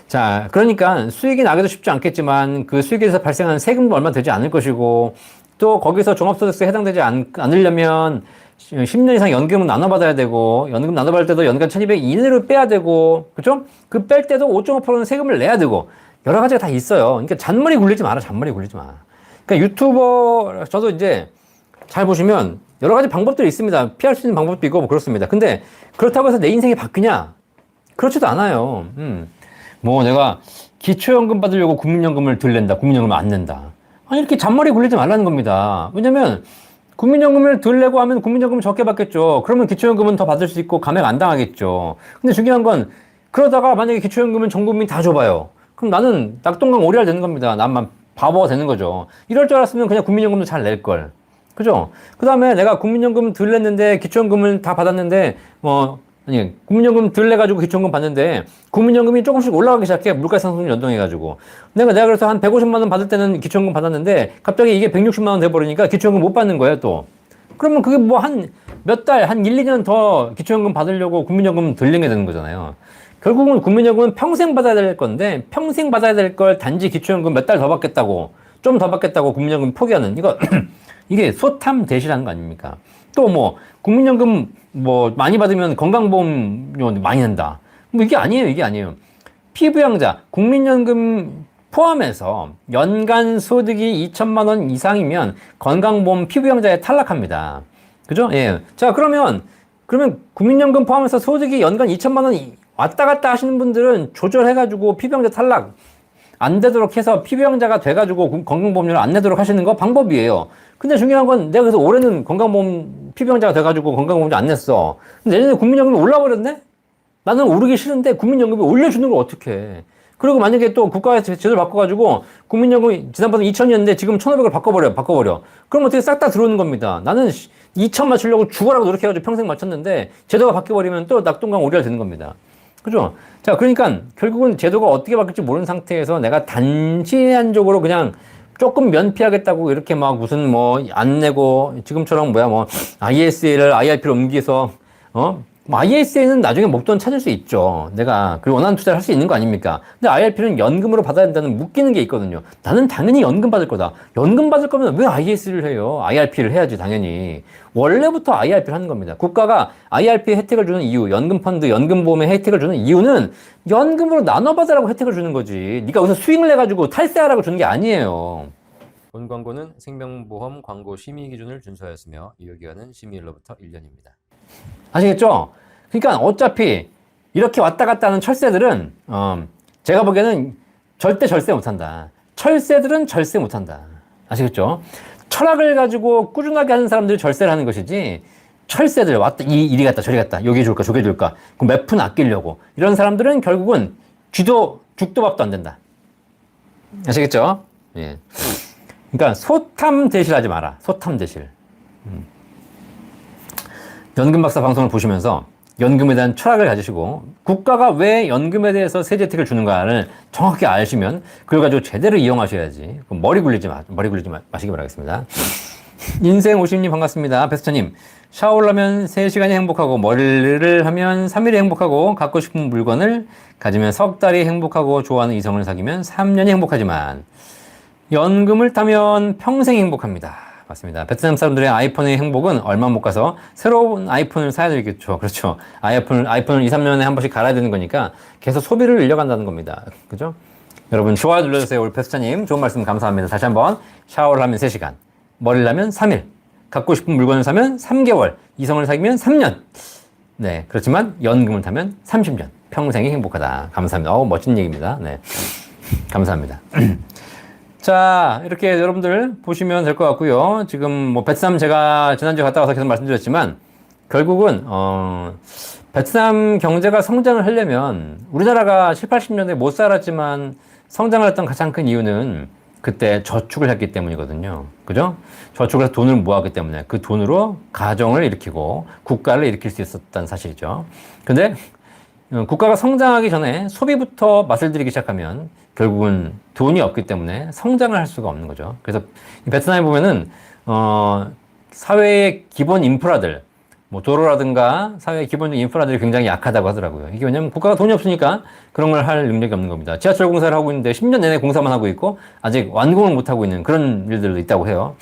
자, 그러니까 수익이 나기도 쉽지 않겠지만 그 수익에서 발생하는 세금도 얼마 되지 않을 것이고, 또 거기서 종합소득세에 해당되지 않으려면 10년 이상 연금은 나눠받아야 되고, 연금 나눠받을 때도 연간 1200 이내로 빼야 되고, 그죠? 그 뺄 때도 5.5%는 세금을 내야 되고, 여러 가지가 다 있어요. 그러니까 잔머리 굴리지 마라, 잔머리 굴리지 마. 그러니까 유튜버, 저도 이제 잘 보시면 여러 가지 방법들이 있습니다. 피할 수 있는 방법도 있고, 뭐 그렇습니다. 근데 그렇다고 해서 내 인생이 바뀌냐? 그렇지도 않아요. 뭐 내가 기초연금 받으려고 국민연금을 들낸다, 국민연금을 안 낸다. 아니, 이렇게 잔머리 굴리지 말라는 겁니다. 왜냐면, 국민연금을 덜 내고 하면 국민연금을 적게 받겠죠. 그러면 기초연금은 더 받을 수 있고 감액 안 당하겠죠. 근데 중요한 건 그러다가 만약에 기초연금은 전 국민 다 줘봐요. 그럼 나는 낙동강 오리알 되는 겁니다. 난만 바보가 되는 거죠. 이럴 줄 알았으면 그냥 국민연금도 잘 낼걸. 그죠? 그 다음에 내가 국민연금 덜 냈는데 기초연금을 다 받았는데 국민연금 덜 내가지고 기초연금 받는데 국민연금이 조금씩 올라가기 시작해. 물가 상승 연동해가지고. 내가 그래서 한 150만 원 받을 때는 기초연금 받았는데 갑자기 이게 160만 원 돼버리니까 기초연금 못 받는 거예요, 또. 그러면 그게 뭐 한 몇 달, 한 1, 2년 더 기초연금 받으려고 국민연금 덜 내게 되는 거잖아요. 결국은 국민연금은 평생 받아야 될 건데 평생 받아야 될 걸 단지 기초연금 몇 달 더 받겠다고, 좀 더 받겠다고 국민연금 포기하는, 이거 이게 소탐대시라는 거 아닙니까? 또 뭐 국민연금 뭐 많이 받으면 건강보험료 많이 낸다. 뭐 이게 아니에요. 피부양자 국민연금 포함해서 연간 소득이 2천만 원 이상이면 건강보험 피부양자에 탈락합니다. 그죠? 예. 자, 그러면 국민연금 포함해서 소득이 연간 2천만 원 왔다 갔다 하시는 분들은 조절해가지고 피부양자 탈락 안 되도록 해서 피부양자가 돼가지고 건강보험료를 안 내도록 하시는 거 방법이에요. 근데 중요한 건 내가 그래서 올해는 건강보험 피부양자가 돼가지고 건강보험료 안 냈어. 근데 내년에 국민연금이 올라버렸네? 나는 오르기 싫은데 국민연금이 올려주는 걸 어떻게 해? 그리고 만약에 또 국가에서 제도를 바꿔가지고 국민연금 지난번에 2,000이었는데 지금 1,500을 바꿔버려. 그럼 어떻게 싹 다 들어오는 겁니다. 나는 2,000 맞추려고 죽어라고 노력해가지고 평생 맞췄는데 제도가 바뀌어버리면 또 낙동강 오리알 되는 겁니다. 그죠? 자, 그러니까 결국은 제도가 어떻게 바뀔지 모르는 상태에서 내가 단시간적으로 그냥 조금 면피하겠다고 이렇게 막 무슨 뭐 안 내고 지금처럼 뭐 ISA를 IRP로 옮기서 뭐 ISA는 나중에 목돈 찾을 수 있죠. 내가 그 원하는 투자를 할 수 있는 거 아닙니까? 근데 IRP는 연금으로 받아야 된다는 묶이는 게 있거든요. 나는 당연히 연금 받을 거다. 연금 받을 거면 왜 IS를 해요? IRP를 해야지 당연히. 원래부터 IRP를 하는 겁니다. 국가가 IRP 혜택을 주는 이유, 연금펀드, 연금보험의 혜택을 주는 이유는 연금으로 나눠받으라고 혜택을 주는 거지. 네가 여기서 수익을 내가지고 탈세하라고 주는 게 아니에요. 본 광고는 생명보험 광고 심의 기준을 준수하였으며 유효기간은 심의일로부터 1년입니다. 아시겠죠? 그러니까 어차피 이렇게 왔다 갔다 하는 철새들은 제가 보기에는 절대 절세 못한다. 철새들은 절세 못한다. 아시겠죠? 철학을 가지고 꾸준하게 하는 사람들이 절세를 하는 것이지 철새들 왔다 이리 갔다 저리 갔다 여기 줄까 저기 줄까 그 몇 푼 아끼려고 이런 사람들은 결국은 죽도 밥도 안 된다. 아시겠죠? 예. 그러니까 소탐대실하지 마라. 소탐대실. 연금 박사 방송을 보시면서 연금에 대한 철학을 가지시고 국가가 왜 연금에 대해서 세제 혜택을 주는가를 정확히 아시면 그걸 가지고 제대로 이용하셔야지. 머리 굴리지 마시기 바라겠습니다. 인생 50님 반갑습니다. 베스터님, 샤워를 하면 3시간이 행복하고 머리를 하면 3일이 행복하고 갖고 싶은 물건을 가지면 석 달이 행복하고 좋아하는 이성을 사귀면 3년이 행복하지만 연금을 타면 평생 행복합니다. 맞습니다. 베트남 사람들의 아이폰의 행복은 얼마 못 가서 새로운 아이폰을 사야 되겠죠. 그렇죠. 아이폰을 2, 3년에 한 번씩 갈아야 되는 거니까 계속 소비를 늘려간다는 겁니다. 그죠? 여러분 좋아요 눌러주세요. 우리 베스터님 좋은 말씀 감사합니다. 다시 한번 샤워를 하면 3시간, 머리를 하면 3일, 갖고 싶은 물건을 사면 3개월, 이성을 사귀면 3년. 네, 그렇지만 연금을 타면 30년. 평생이 행복하다. 감사합니다. 멋진 얘기입니다. 네, 감사합니다. 자, 이렇게 여러분들 보시면 될 것 같고요. 지금 뭐 베트남 제가 지난주에 갔다 와서 계속 말씀드렸지만 결국은 베트남 경제가 성장을 하려면 우리나라가 7, 80년대 못 살았지만 성장을 했던 가장 큰 이유는 그때 저축을 했기 때문이거든요. 그죠? 저축을 해서 돈을 모았기 때문에 그 돈으로 가정을 일으키고 국가를 일으킬 수 있었다는 사실이죠. 근데 국가가 성장하기 전에 소비부터 맛을 들이기 시작하면 결국은 돈이 없기 때문에 성장을 할 수가 없는 거죠. 그래서 베트남에 보면은 사회의 기본 인프라들, 뭐 도로라든가 사회의 기본 인프라들이 굉장히 약하다고 하더라고요. 이게 왜냐면 국가가 돈이 없으니까 그런 걸 할 능력이 없는 겁니다. 지하철 공사를 하고 있는데 10년 내내 공사만 하고 있고 아직 완공을 못 하고 있는 그런 일들도 있다고 해요.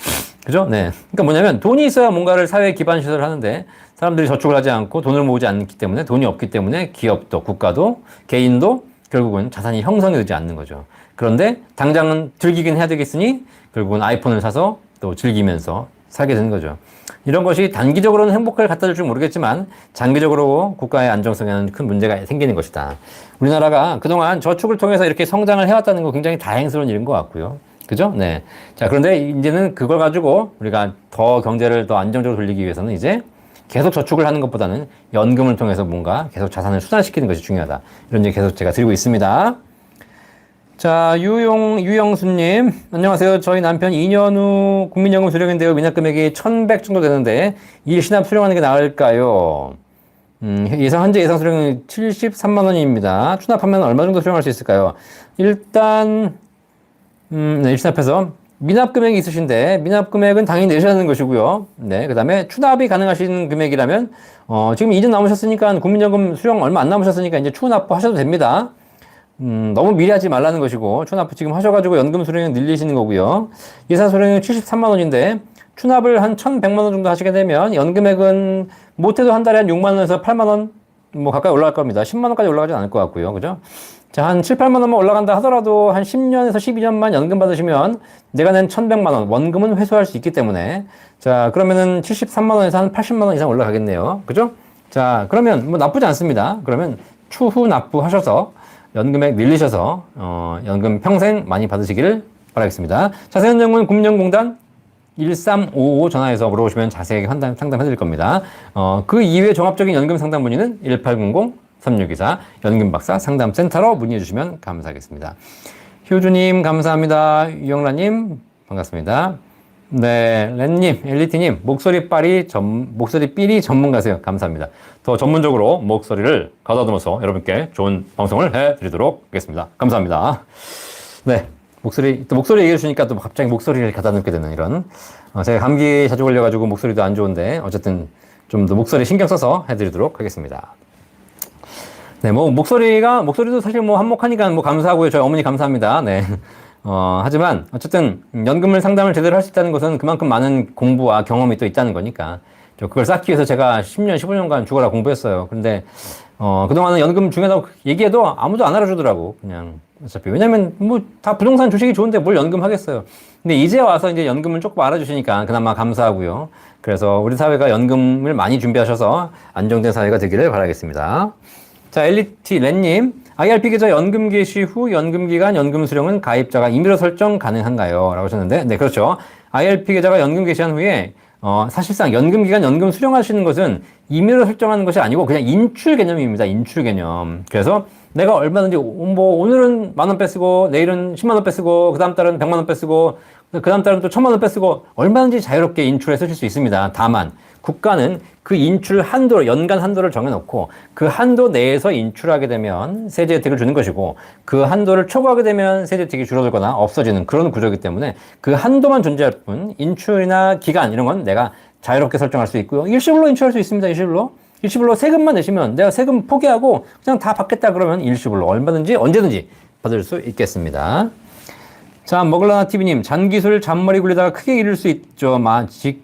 그죠? 네. 그러니까 뭐냐면 돈이 있어야 뭔가를 사회 기반 시설을 하는데 사람들이 저축을 하지 않고 돈을 모으지 않기 때문에 돈이 없기 때문에 기업도 국가도 개인도 결국은 자산이 형성이 되지 않는 거죠. 그런데 당장은 즐기긴 해야 되겠으니 결국은 아이폰을 사서 또 즐기면서 살게 되는 거죠. 이런 것이 단기적으로는 행복을 갖다 줄 줄 모르겠지만 장기적으로 국가의 안정성에는 큰 문제가 생기는 것이다. 우리나라가 그동안 저축을 통해서 이렇게 성장을 해왔다는 거 굉장히 다행스러운 일인 것 같고요. 그죠? 네. 자, 그런데 이제는 그걸 가지고 우리가 더 경제를 더 안정적으로 돌리기 위해서는 이제 계속 저축을 하는 것보다는 연금을 통해서 뭔가 계속 자산을 수단시키는 것이 중요하다. 이런 얘기 계속 제가 드리고 있습니다. 자, 유영수님. 안녕하세요. 저희 남편 2년 후 국민연금 수령인데요. 미납금액이 1,100 정도 되는데 이 신합 수령하는 게 나을까요? 현재 예상 수령은 73만 원입니다. 추납하면 얼마 정도 수령할 수 있을까요? 일단, 네, 일시납해서 미납 금액이 있으신데 미납 금액은 당연히 내셔야 하는 것이고요. 네, 그다음에 추납이 가능하신 금액이라면 지금 2년 남으셨으니까 국민연금 수령 얼마 안 남으셨으니까 이제 추후 납부하셔도 됩니다. 너무 미리 하지 말라는 것이고 추납 지금 하셔가지고 연금 수령액 늘리시는 거고요. 예상 수령액 73만 원인데 추납을 한 1,100만 원 정도 하시게 되면 연금액은 못해도 한 달에 한 6만 원에서 8만 원 뭐 가까이 올라갈 겁니다. 10만 원까지 올라가지 않을 것 같고요. 그죠? 자, 한 7, 8만 원만 올라간다 하더라도 한 10년에서 12년만 연금 받으시면 내가 낸 1,100만 원, 원금은 회수할 수 있기 때문에 자, 그러면은 73만 원에서 한 80만 원 이상 올라가겠네요. 그죠? 자, 그러면 뭐 나쁘지 않습니다. 그러면 추후 납부하셔서 연금액 늘리셔서 연금 평생 많이 받으시기를 바라겠습니다. 자세한 내용은 국민연금공단 1355 전화해서 물어보시면 자세하게 상담해 드릴 겁니다. 그 이외에 종합적인 연금 상담 문의는 1800 3624 연금박사 상담센터로 문의해 주시면 감사하겠습니다. 효주님 감사합니다. 유영라님 반갑습니다. 네, 렌님, 엘리티님 목소리 삘이 전문가세요. 감사합니다. 더 전문적으로 목소리를 가다듬어서 여러분께 좋은 방송을 해드리도록 하겠습니다. 감사합니다. 네, 목소리 얘기해 주니까 또 갑자기 목소리를 가다듬게 되는 이런 제가 감기 자주 걸려가지고 목소리도 안 좋은데 어쨌든 좀 더 목소리 신경 써서 해드리도록 하겠습니다. 네, 뭐 목소리도 사실 뭐 한몫하니까 뭐 감사하고요. 저희 어머니 감사합니다. 네. 하지만 어쨌든 연금을 상담을 제대로 할 수 있다는 것은 그만큼 많은 공부와 경험이 또 있다는 거니까 그걸 쌓기 위해서 제가 10년, 15년간 죽어라 공부했어요. 근데 그동안은 연금 중요하다고 얘기해도 아무도 안 알아주더라고. 그냥 어차피 왜냐면 뭐 다 부동산 주식이 좋은데 뭘 연금하겠어요. 근데 이제 와서 이제 연금을 조금 알아주시니까 그나마 감사하고요. 그래서 우리 사회가 연금을 많이 준비하셔서 안정된 사회가 되기를 바라겠습니다. 자, 엘리티 렌님, IRP 계좌 연금 개시 후 연금기간 연금 수령은 가입자가 임의로 설정 가능한가요? 라고 하셨는데, 네, 그렇죠. IRP 계좌가 연금 개시한 후에, 사실상 연금기간 연금 수령하시는 것은 임의로 설정하는 것이 아니고 그냥 인출 개념입니다. 인출 개념. 그래서 내가 얼마든지, 뭐, 오늘은 10,000원 빼쓰고, 내일은 100,000원 빼쓰고, 그 다음 달은 100,000원 빼쓰고, 그 다음 달은 또 1,000,000원 빼쓰고, 얼마든지 자유롭게 인출해 쓰실 수 있습니다. 다만, 국가는 그 인출 한도, 연간 한도를 정해놓고 그 한도 내에서 인출하게 되면 세제 혜택을 주는 것이고 그 한도를 초과하게 되면 세제 혜택이 줄어들거나 없어지는 그런 구조이기 때문에 그 한도만 존재할 뿐 인출이나 기간 이런 건 내가 자유롭게 설정할 수 있고요. 일시불로 인출할 수 있습니다. 일시불로 세금만 내시면 내가 세금 포기하고 그냥 다 받겠다 그러면 일시불로 얼마든지 언제든지 받을 수 있겠습니다. 자, 먹을라나TV님, 잔기술 잔머리 굴리다가 크게 잃을 수 있죠.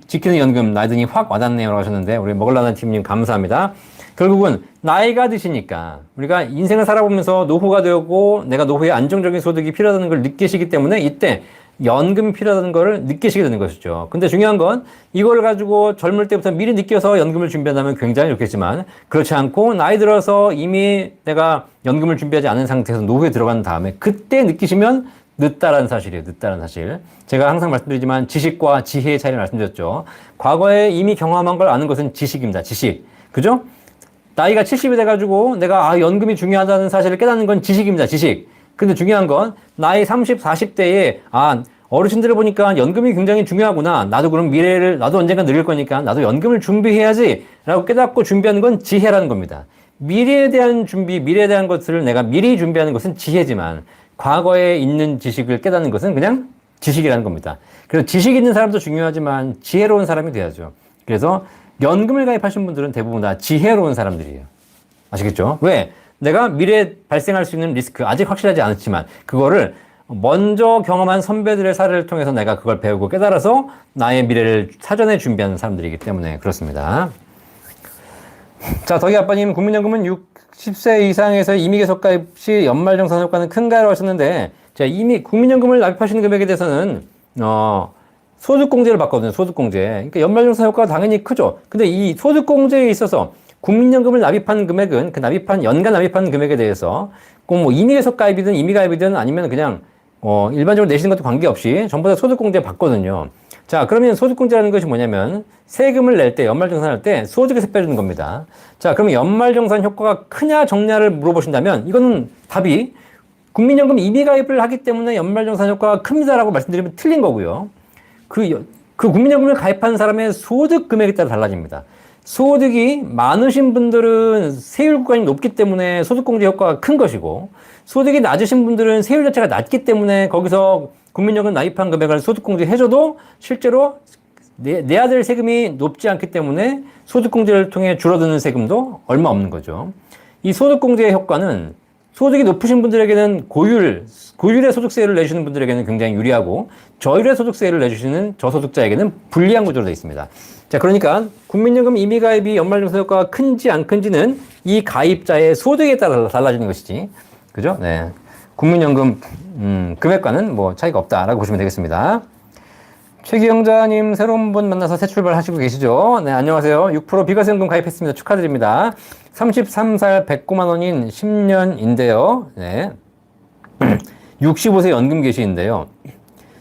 지키는 연금, 나이드니 확 와닿네요. 라고 하셨는데, 우리 먹을라나TV님 감사합니다. 결국은, 나이가 드시니까, 우리가 인생을 살아보면서 노후가 되고, 내가 노후에 안정적인 소득이 필요하다는 걸 느끼시기 때문에, 이때 연금이 필요하다는 걸 느끼시게 되는 것이죠. 근데 중요한 건, 이걸 가지고 젊을 때부터 미리 느껴서 연금을 준비한다면 굉장히 좋겠지만, 그렇지 않고, 나이 들어서 이미 내가 연금을 준비하지 않은 상태에서 노후에 들어간 다음에, 그때 느끼시면, 늦다라는 사실이에요. 늦다라는 사실. 제가 항상 말씀드리지만 지식과 지혜의 차이를 말씀드렸죠. 과거에 이미 경험한 걸 아는 것은 지식입니다. 지식. 그죠? 나이가 70이 돼가지고 내가 연금이 중요하다는 사실을 깨닫는 건 지식입니다. 지식. 근데 중요한 건 나이 30, 40대에 어르신들을 보니까 연금이 굉장히 중요하구나. 나도 그럼 나도 언젠가 늙을 거니까 나도 연금을 준비해야지 라고 깨닫고 준비하는 건 지혜라는 겁니다. 미래에 대한 준비, 미래에 대한 것을 내가 미리 준비하는 것은 지혜지만 과거에 있는 지식을 깨닫는 것은 그냥 지식이라는 겁니다. 그래서 지식 있는 사람도 중요하지만 지혜로운 사람이 돼야죠. 그래서 연금을 가입하신 분들은 대부분 다 지혜로운 사람들이에요. 아시겠죠? 왜? 내가 미래에 발생할 수 있는 리스크, 아직 확실하지 않지만 그거를 먼저 경험한 선배들의 사례를 통해서 내가 그걸 배우고 깨달아서 나의 미래를 사전에 준비하는 사람들이기 때문에 그렇습니다. 자, 덕이 아빠님, 국민연금은 60세 이상에서 임의계속 가입 시 연말정산 효과는 큰가요? 하셨는데, 자, 이미 국민연금을 납입하시는 금액에 대해서는, 소득공제를 받거든요, 소득공제. 그러니까 연말정산 효과가 당연히 크죠. 근데 이 소득공제에 있어서 국민연금을 납입한 금액은, 연간 납입한 금액에 대해서, 꼭 뭐 임의계속 가입이든 임의가입이든 아니면 그냥, 일반적으로 내시는 것도 관계없이 전부 다 소득공제 받거든요. 자, 그러면 소득공제라는 것이 뭐냐면 세금을 낼 때, 연말정산할 때 소득에서 빼주는 겁니다. 자, 그러면 연말정산 효과가 크냐 적냐를 물어보신다면 이거는 답이 국민연금 임의가입을 하기 때문에 연말정산 효과가 큽니다라고 말씀드리면 틀린 거고요. 그 국민연금을 가입한 사람의 소득 금액에 따라 달라집니다. 소득이 많으신 분들은 세율 구간이 높기 때문에 소득공제 효과가 큰 것이고 소득이 낮으신 분들은 세율 자체가 낮기 때문에 거기서 국민연금 납입한 금액을 소득공제 해줘도 실제로 내야 될 세금이 높지 않기 때문에 소득공제를 통해 줄어드는 세금도 얼마 없는 거죠. 이 소득공제의 효과는 소득이 높으신 분들에게는 고율의 소득세를 내주시는 분들에게는 굉장히 유리하고 저율의 소득세를 내주시는 저소득자에게는 불리한 구조로 되어 있습니다. 자, 그러니까 국민연금 임의가입이 연말정산 효과가 큰지 안 큰지는 이 가입자의 소득에 따라 달라지는 것이지. 그죠? 네. 국민연금 금액과는 뭐 차이가 없다라고 보시면 되겠습니다. 최기영자님 새로운 분 만나서 새 출발하시고 계시죠? 네, 안녕하세요. 6% 비과세연금 가입했습니다. 축하드립니다. 33살 109만 원인 10년인데요. 네. 65세 연금 개시인데요.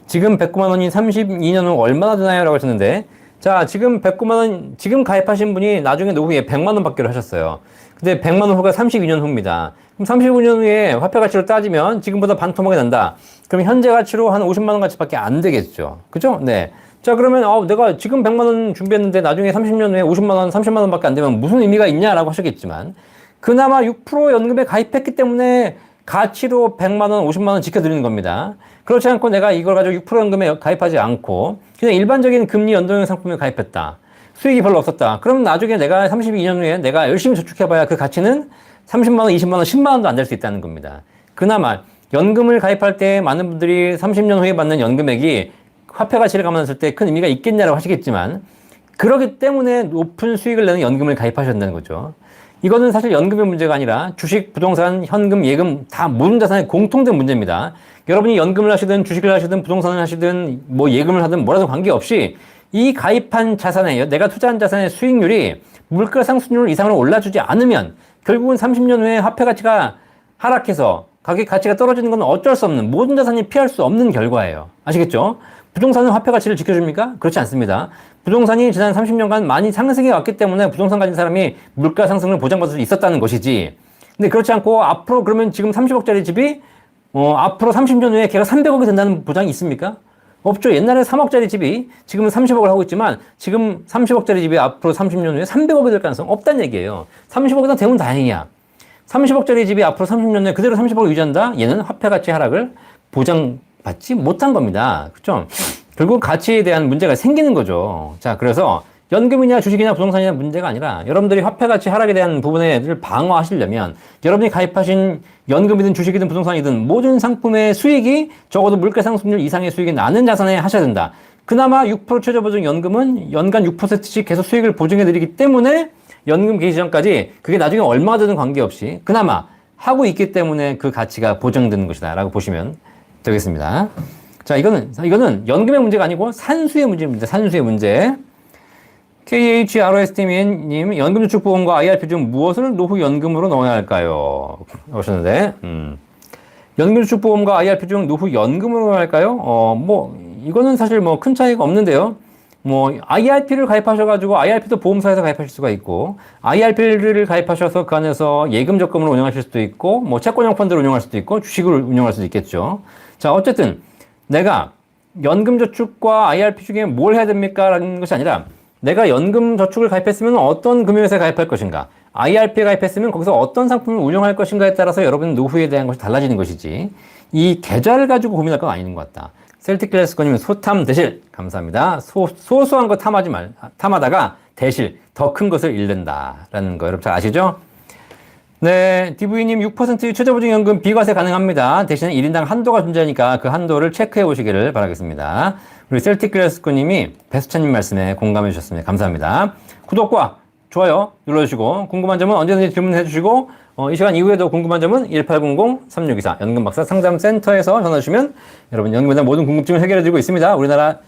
지금 109만 원인 32년 후 얼마나 되나요? 라고 하셨는데 자, 지금 109만 원, 지금 가입하신 분이 나중에 노후에 100만 원 받기로 하셨어요. 근데 100만 원 후가 32년 후입니다. 그럼 35년 후에 화폐 가치를 따지면 지금보다 반토막이 난다. 그럼 현재 가치로 한 50만 원 가치밖에 안 되겠죠. 그죠? 네. 자, 그러면 내가 지금 100만 원 준비했는데 나중에 30년 후에 50만 원, 30만 원밖에 안 되면 무슨 의미가 있냐라고 하시겠지만 그나마 6% 연금에 가입했기 때문에 가치로 100만 원, 50만 원 지켜드리는 겁니다. 그렇지 않고 내가 이걸 가지고 6% 연금에 가입하지 않고 그냥 일반적인 금리 연동형 상품에 가입했다. 수익이 별로 없었다. 그럼 나중에 내가 32년 후에 내가 열심히 저축해봐야 그 가치는 30만 원, 20만 원, 10만 원도 안 될 수 있다는 겁니다. 그나마 연금을 가입할 때 많은 분들이 30년 후에 받는 연금액이 화폐 가치를 감안했을 때 큰 의미가 있겠냐라고 하시겠지만 그렇기 때문에 높은 수익을 내는 연금을 가입하셨다는 거죠. 이거는 사실 연금의 문제가 아니라 주식, 부동산, 현금, 예금 다 모든 자산의 공통된 문제입니다. 여러분이 연금을 하시든 주식을 하시든 부동산을 하시든 뭐 예금을 하든 뭐라도 관계없이 이 가입한 자산에 내가 투자한 자산의 수익률이 물가 상승률 이상으로 올라주지 않으면 결국은 30년 후에 화폐 가치가 하락해서 가격 가치가 떨어지는 건 어쩔 수 없는 모든 자산이 피할 수 없는 결과예요. 아시겠죠? 부동산은 화폐 가치를 지켜줍니까? 그렇지 않습니다. 부동산이 지난 30년간 많이 상승해 왔기 때문에 부동산 가진 사람이 물가 상승을 보장받을 수 있었다는 것이지. 근데 그렇지 않고 앞으로 그러면 지금 30억짜리 집이 앞으로 30년 후에 걔가 300억이 된다는 보장이 있습니까? 없죠. 옛날에 3억짜리 집이 지금은 30억을 하고 있지만 지금 30억짜리 집이 앞으로 30년 후에 300억이 될 가능성 없다는 얘기예요. 30억이나 되면 다행이야. 30억짜리 집이 앞으로 30년 후에 그대로 30억을 유지한다? 얘는 화폐 가치 하락을 보장받지 못한 겁니다. 그렇죠? 결국 가치에 대한 문제가 생기는 거죠. 자, 그래서 연금이냐 주식이냐 부동산이냐 문제가 아니라 여러분들이 화폐 가치 하락에 대한 부분을 방어하시려면 여러분이 가입하신 연금이든 주식이든 부동산이든 모든 상품의 수익이 적어도 물가 상승률 이상의 수익이 나는 자산에 하셔야 된다. 그나마 6% 최저보증 연금은 연간 6%씩 계속 수익을 보증해 드리기 때문에 연금 개시 전까지 그게 나중에 얼마가 되든 관계없이 그나마 하고 있기 때문에 그 가치가 보장되는 것이다 라고 보시면 되겠습니다. 자, 이거는 연금의 문제가 아니고 산수의 문제입니다. 산수의 문제. KHROST님, 연금저축보험과 IRP 중 무엇을 노후 연금으로 넣어야 할까요? 오셨는데, 연금저축보험과 IRP 중 노후 연금으로 넣어야 할까요? 이거는 사실 큰 차이가 없는데요. IRP를 가입하셔가지고, IRP도 보험사에서 가입하실 수가 있고, IRP를 가입하셔서 그 안에서 예금 적금을 운영하실 수도 있고, 채권형 펀드를 운영할 수도 있고, 주식을 운영할 수도 있겠죠. 자, 어쨌든, 내가 연금저축과 IRP 중에 뭘 해야 됩니까? 라는 것이 아니라, 내가 연금저축을 가입했으면 어떤 금융회사에 가입할 것인가? IRP에 가입했으면 거기서 어떤 상품을 운영할 것인가에 따라서 여러분 노후에 대한 것이 달라지는 것이지 이 계좌를 가지고 고민할 건 아닌 것 같다. 셀틱클래스커님 소탐 대실 감사합니다. 소소한 거 탐하다가 대실 더 큰 것을 잃는다라는 거 여러분 잘 아시죠? 네, DV님 6% 최저보증연금 비과세 가능합니다. 대신에 1인당 한도가 존재하니까 그 한도를 체크해 보시기를 바라겠습니다. 우리 셀틱클래스코님이 배수찬님 말씀에 공감해 주셨습니다. 감사합니다. 구독과 좋아요 눌러주시고 궁금한 점은 언제든지 질문해 주시고 이 시간 이후에도 궁금한 점은 1800-3624 연금박사 상담센터에서 전화 주시면 여러분 연금에 대한 모든 궁금증을 해결해 드리고 있습니다. 우리나라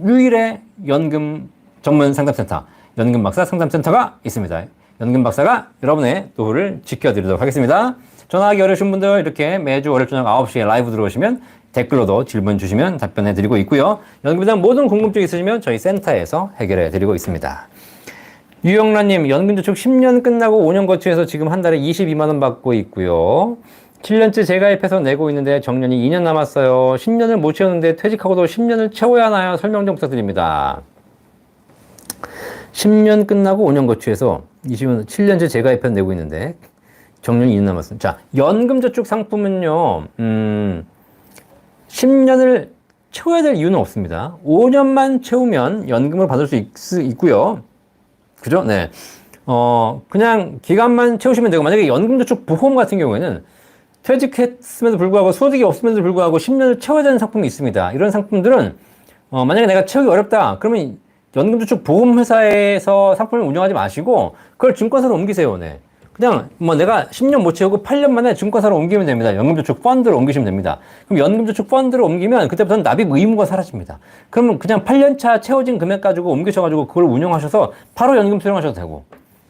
유일의 연금 전문 상담센터 연금박사 상담센터가 있습니다. 연금박사가 여러분의 노후를 지켜드리도록 하겠습니다. 전화하기 어려우신 분들 이렇게 매주 월요일 저녁 9시에 라이브 들어오시면 댓글로도 질문 주시면 답변해 드리고 있고요. 연금에 대한 모든 궁금증 있으시면 저희 센터에서 해결해 드리고 있습니다. 유영란님, 연금저축 10년 끝나고 5년 거치해서 지금 한 달에 22만 원 받고 있고요. 7년째 재가입해서 내고 있는데 정년이 2년 남았어요. 10년을 못 채웠는데 퇴직하고도 10년을 채워야 하나요? 설명 좀 부탁드립니다. 10년 끝나고 5년 거치해서 7년째 재가입해서 내고 있는데 정년이 2년 남았습니다. 자, 연금저축 상품은요, 10년을 채워야 될 이유는 없습니다. 5년만 채우면 연금을 받을 수 있고요. 그죠? 네. 그냥 기간만 채우시면 되고, 만약에 연금저축 보험 같은 경우에는 퇴직했음에도 불구하고 소득이 없음에도 불구하고 10년을 채워야 되는 상품이 있습니다. 이런 상품들은, 만약에 내가 채우기 어렵다. 그러면 연금저축 보험회사에서 상품을 운영하지 마시고, 그걸 증권사로 옮기세요. 네. 그냥 내가 10년 못 채우고 8년 만에 증권사로 옮기면 됩니다. 연금저축 펀드로 옮기시면 됩니다. 그럼 연금저축 펀드로 옮기면 그때부터는 납입 의무가 사라집니다. 그러면 그냥 8년차 채워진 금액 가지고 옮기셔가지고 그걸 운영하셔서 바로 연금 수령하셔도 되고,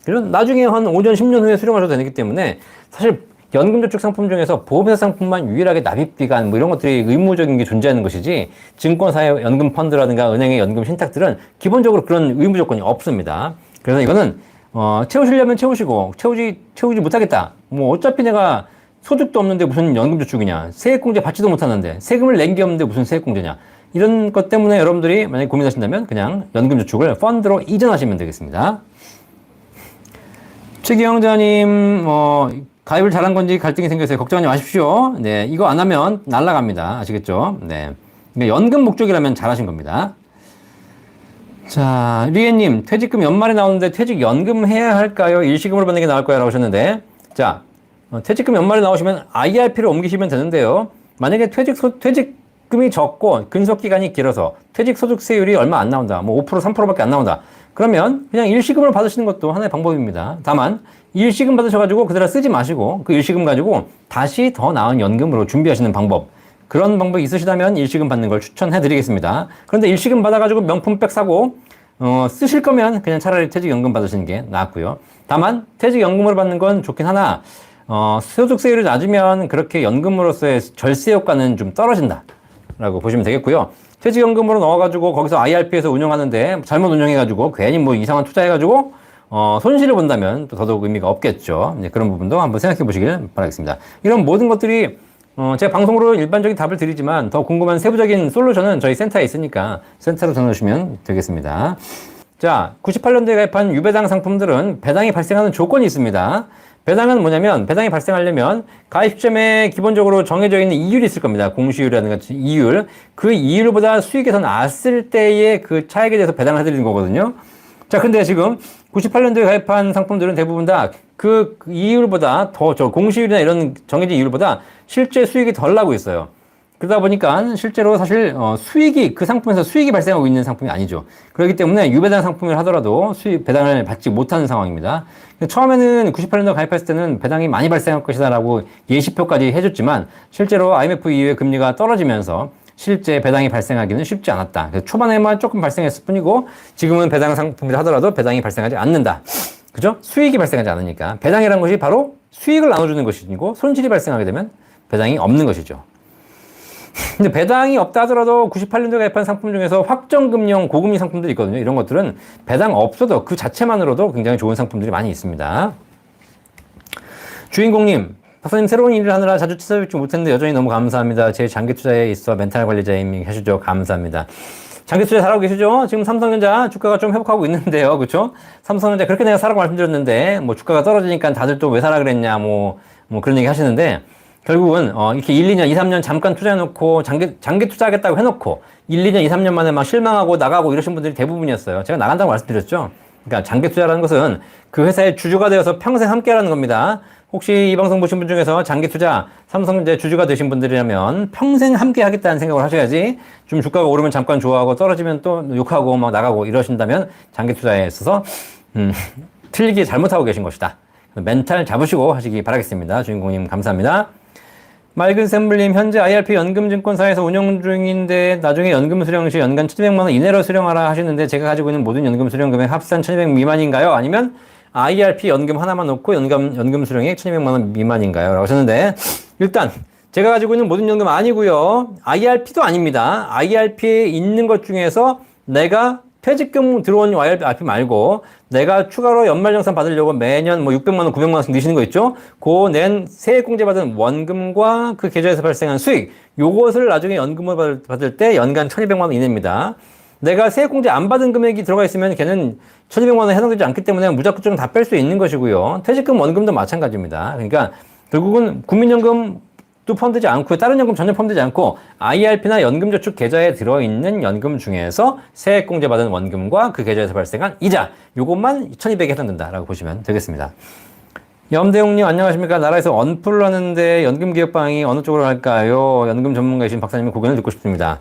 그리고 나중에 한 5년, 10년 후에 수령하셔도 되기 때문에 사실 연금저축 상품 중에서 보험회사 상품만 유일하게 납입기간 뭐 이런 것들이 의무적인 게 존재하는 것이지 증권사의 연금 펀드라든가 은행의 연금 신탁들은 기본적으로 그런 의무 조건이 없습니다. 그래서 이거는 채우시려면 채우시고 채우지 못하겠다. 뭐 어차피 내가 소득도 없는데 무슨 연금저축이냐. 세액공제 받지도 못하는데 세금을 낸 게 없는데 무슨 세액공제냐. 이런 것 때문에 여러분들이 만약에 고민하신다면 그냥 연금저축을 펀드로 이전하시면 되겠습니다. 최기영자님, 가입을 잘한 건지 갈등이 생겼어요. 걱정하지 마십시오. 네, 이거 안 하면 날아갑니다. 아시겠죠? 네. 그러니까 연금 목적이라면 잘하신 겁니다. 자, 리에님, 퇴직금 연말에 나오는데 퇴직연금 해야 할까요? 일시금으로 받는 게 나을까요? 라고 하셨는데, 자, 퇴직금 연말에 나오시면 IRP를 옮기시면 되는데요. 만약에 퇴직금이 적고 근속기간이 길어서 퇴직소득세율이 얼마 안 나온다. 뭐 5%, 3%밖에 안 나온다. 그러면 그냥 일시금을 받으시는 것도 하나의 방법입니다. 다만 일시금 받으셔가지고 그대로 쓰지 마시고 그 일시금 가지고 다시 더 나은 연금으로 준비하시는 방법, 그런 방법이 있으시다면 일시금 받는 걸 추천해 드리겠습니다. 그런데 일시금 받아가지고 명품백 사고 쓰실 거면 그냥 차라리 퇴직연금 받으시는 게 낫고요. 다만 퇴직연금으로 받는 건 좋긴 하나 소득세율이 낮으면 그렇게 연금으로서의 절세 효과는 좀 떨어진다 라고 보시면 되겠고요. 퇴직연금으로 넣어가지고 거기서 IRP에서 운영하는데 잘못 운영해가지고 괜히 뭐 이상한 투자해가지고 손실을 본다면 또 더더욱 의미가 없겠죠. 이제 그런 부분도 한번 생각해 보시길 바라겠습니다. 이런 모든 것들이 제가 방송으로 일반적인 답을 드리지만 더 궁금한 세부적인 솔루션은 저희 센터에 있으니까 센터로 전화 주시면 되겠습니다. 자, 98년도에 가입한 유배당 상품들은 배당이 발생하는 조건이 있습니다. 배당은 뭐냐면 배당이 발생하려면 가입 시점에 기본적으로 정해져 있는 이율이 있을 겁니다. 공시율이라든가 이율. 그 이율보다 수익이 더 났을 때의 그 차액에 대해서 배당을 해드리는 거거든요. 자, 근데 지금 98년도에 가입한 상품들은 대부분 다 그 이율보다 더 공시율이나 이런 정해진 이율보다 실제 수익이 덜 나고 있어요. 그러다 보니까 실제로 사실 수익이 그 상품에서 수익이 발생하고 있는 상품이 아니죠. 그렇기 때문에 유배당 상품을 하더라도 수익 배당을 받지 못하는 상황입니다. 처음에는 98년도 가입했을 때는 배당이 많이 발생할 것이다라고 예시표까지 해줬지만 실제로 IMF 이후에 금리가 떨어지면서 실제 배당이 발생하기는 쉽지 않았다. 그래서 초반에만 조금 발생했을 뿐이고 지금은 배당 상품이라 하더라도 배당이 발생하지 않는다. 그죠? 수익이 발생하지 않으니까 배당이라는 것이 바로 수익을 나눠주는 것이고 손실이 발생하게 되면 배당이 없는 것이죠. 근데 배당이 없다 하더라도 98년도에 가입한 상품 중에서 확정금융 고금리 상품들이 있거든요. 이런 것들은 배당 없어도 그 자체만으로도 굉장히 좋은 상품들이 많이 있습니다. 주인공님, 박사님 새로운 일을 하느라 자주 찾아뵙지 못했는데 여전히 너무 감사합니다. 제 장기 투자에 있어 멘탈 관리자임 해주죠. 감사합니다. 장기 투자 잘하고 계시죠? 지금 삼성전자 주가가 좀 회복하고 있는데요. 그렇죠? 삼성전자 그렇게 내가 사라고 말씀드렸는데 뭐 주가가 떨어지니까 다들 또 왜 사라 그랬냐 뭐 그런 얘기 하시는데 결국은 이렇게 1, 2년, 2, 3년 잠깐 투자해놓고 장기 투자하겠다고 해놓고 1, 2년, 2, 3년 만에 막 실망하고 나가고 이러신 분들이 대부분이었어요. 제가 나간다고 말씀드렸죠. 그러니까 장기 투자라는 것은 그 회사의 주주가 되어서 평생 함께라는 겁니다. 혹시 이 방송 보신 분 중에서 장기 투자, 삼성전자 주주가 되신 분들이라면 평생 함께 하겠다는 생각을 하셔야지 좀 주가가 오르면 잠깐 좋아하고 떨어지면 또 욕하고 막 나가고 이러신다면 장기 투자에 있어서 틀리게 잘못하고 계신 것이다. 멘탈 잡으시고 하시기 바라겠습니다. 주인공님 감사합니다. 맑은 샘물님, 현재 IRP 연금증권사에서 운영 중인데 나중에 연금 수령 시 연간 1,200만 원 이내로 수령하라 하시는데 제가 가지고 있는 모든 연금 수령 금액 합산 1,200 미만인가요? 아니면 IRP 연금 하나만 놓고 연금 수령액 1,200만 원 미만인가요? 라고 하셨는데 일단 제가 가지고 있는 모든 연금 아니고요. IRP도 아닙니다. IRP에 있는 것 중에서 내가 퇴직금 들어온 IRP 말고 내가 추가로 연말정산 받으려고 매년 뭐 600만 원, 900만 원씩 내시는 거 있죠? 그 낸 세액공제 받은 원금과 그 계좌에서 발생한 수익, 요것을 나중에 연금을 받을 때 연간 1,200만 원 이내입니다. 내가 세액공제 안 받은 금액이 들어가 있으면 걔는 1,200만 원에 해당되지 않기 때문에 무작정 다 뺄 수 있는 것이고요. 퇴직금, 원금도 마찬가지입니다. 그러니까 결국은 국민연금도 포함되지 않고 다른 연금 전혀 포함되지 않고 IRP나 연금저축 계좌에 들어있는 연금 중에서 세액공제 받은 원금과 그 계좌에서 발생한 이자, 요것만 1,200에 해당된다라고 보시면 되겠습니다. 염대웅님 안녕하십니까. 나라에서 언플을 하는데 연금개혁방이 어느 쪽으로 할까요? 연금 전문가이신 박사님의 고견을 듣고 싶습니다.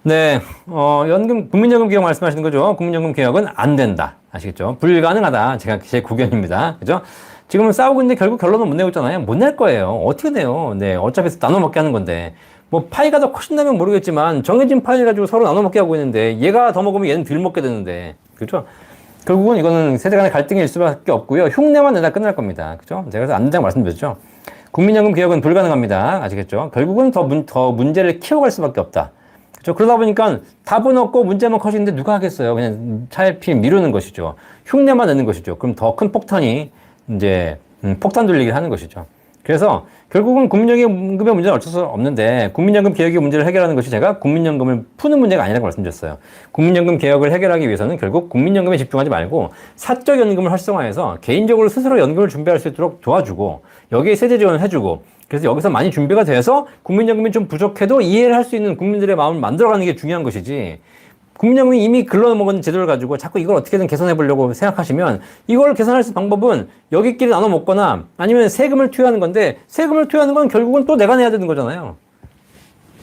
네, 국민연금 개혁 말씀하시는 거죠. 국민연금 개혁은 안 된다. 아시겠죠? 불가능하다. 제 고견입니다. 그죠? 지금은 싸우고 있는데 결국 결론은 못 내고 있잖아요. 못 낼 거예요. 어떻게 내요? 네, 어차피 나눠 먹게 하는 건데. 뭐 파이가 더 커진다면 모르겠지만 정해진 파이 가지고 서로 나눠 먹게 하고 있는데 얘가 더 먹으면 얘는 덜 먹게 되는데. 그죠? 결국은 이거는 세대 간의 갈등일 수밖에 없고요. 흉내만 내다 끝날 겁니다. 그죠? 제가 그래서 안 된다고 말씀드렸죠. 국민연금 개혁은 불가능합니다. 아시겠죠? 결국은 더 문제를 키워갈 수밖에 없다. 그렇죠? 그러다 보니까 답은 없고 문제만 커지는데 누가 하겠어요? 그냥 차일피 미루는 것이죠. 흉내만 내는 것이죠. 그럼 더 큰 폭탄이 이제 폭탄 돌리기를 하는 것이죠. 그래서 결국은 국민연금의 문제는 어쩔 수 없는데 국민연금 개혁의 문제를 해결하는 것이 제가 국민연금을 푸는 문제가 아니라고 말씀드렸어요. 국민연금 개혁을 해결하기 위해서는 결국 국민연금에 집중하지 말고 사적 연금을 활성화해서 개인적으로 스스로 연금을 준비할 수 있도록 도와주고 여기에 세대 지원을 해주고 그래서 여기서 많이 준비가 돼서 국민연금이 좀 부족해도 이해를 할 수 있는 국민들의 마음을 만들어가는 게 중요한 것이지 국민연금이 이미 글러먹은 제도를 가지고 자꾸 이걸 어떻게든 개선해 보려고 생각하시면 이걸 개선할 수 있는 방법은 여기끼리 나눠 먹거나 아니면 세금을 투여하는 건데 세금을 투여하는 건 결국은 또 내가 내야 되는 거잖아요.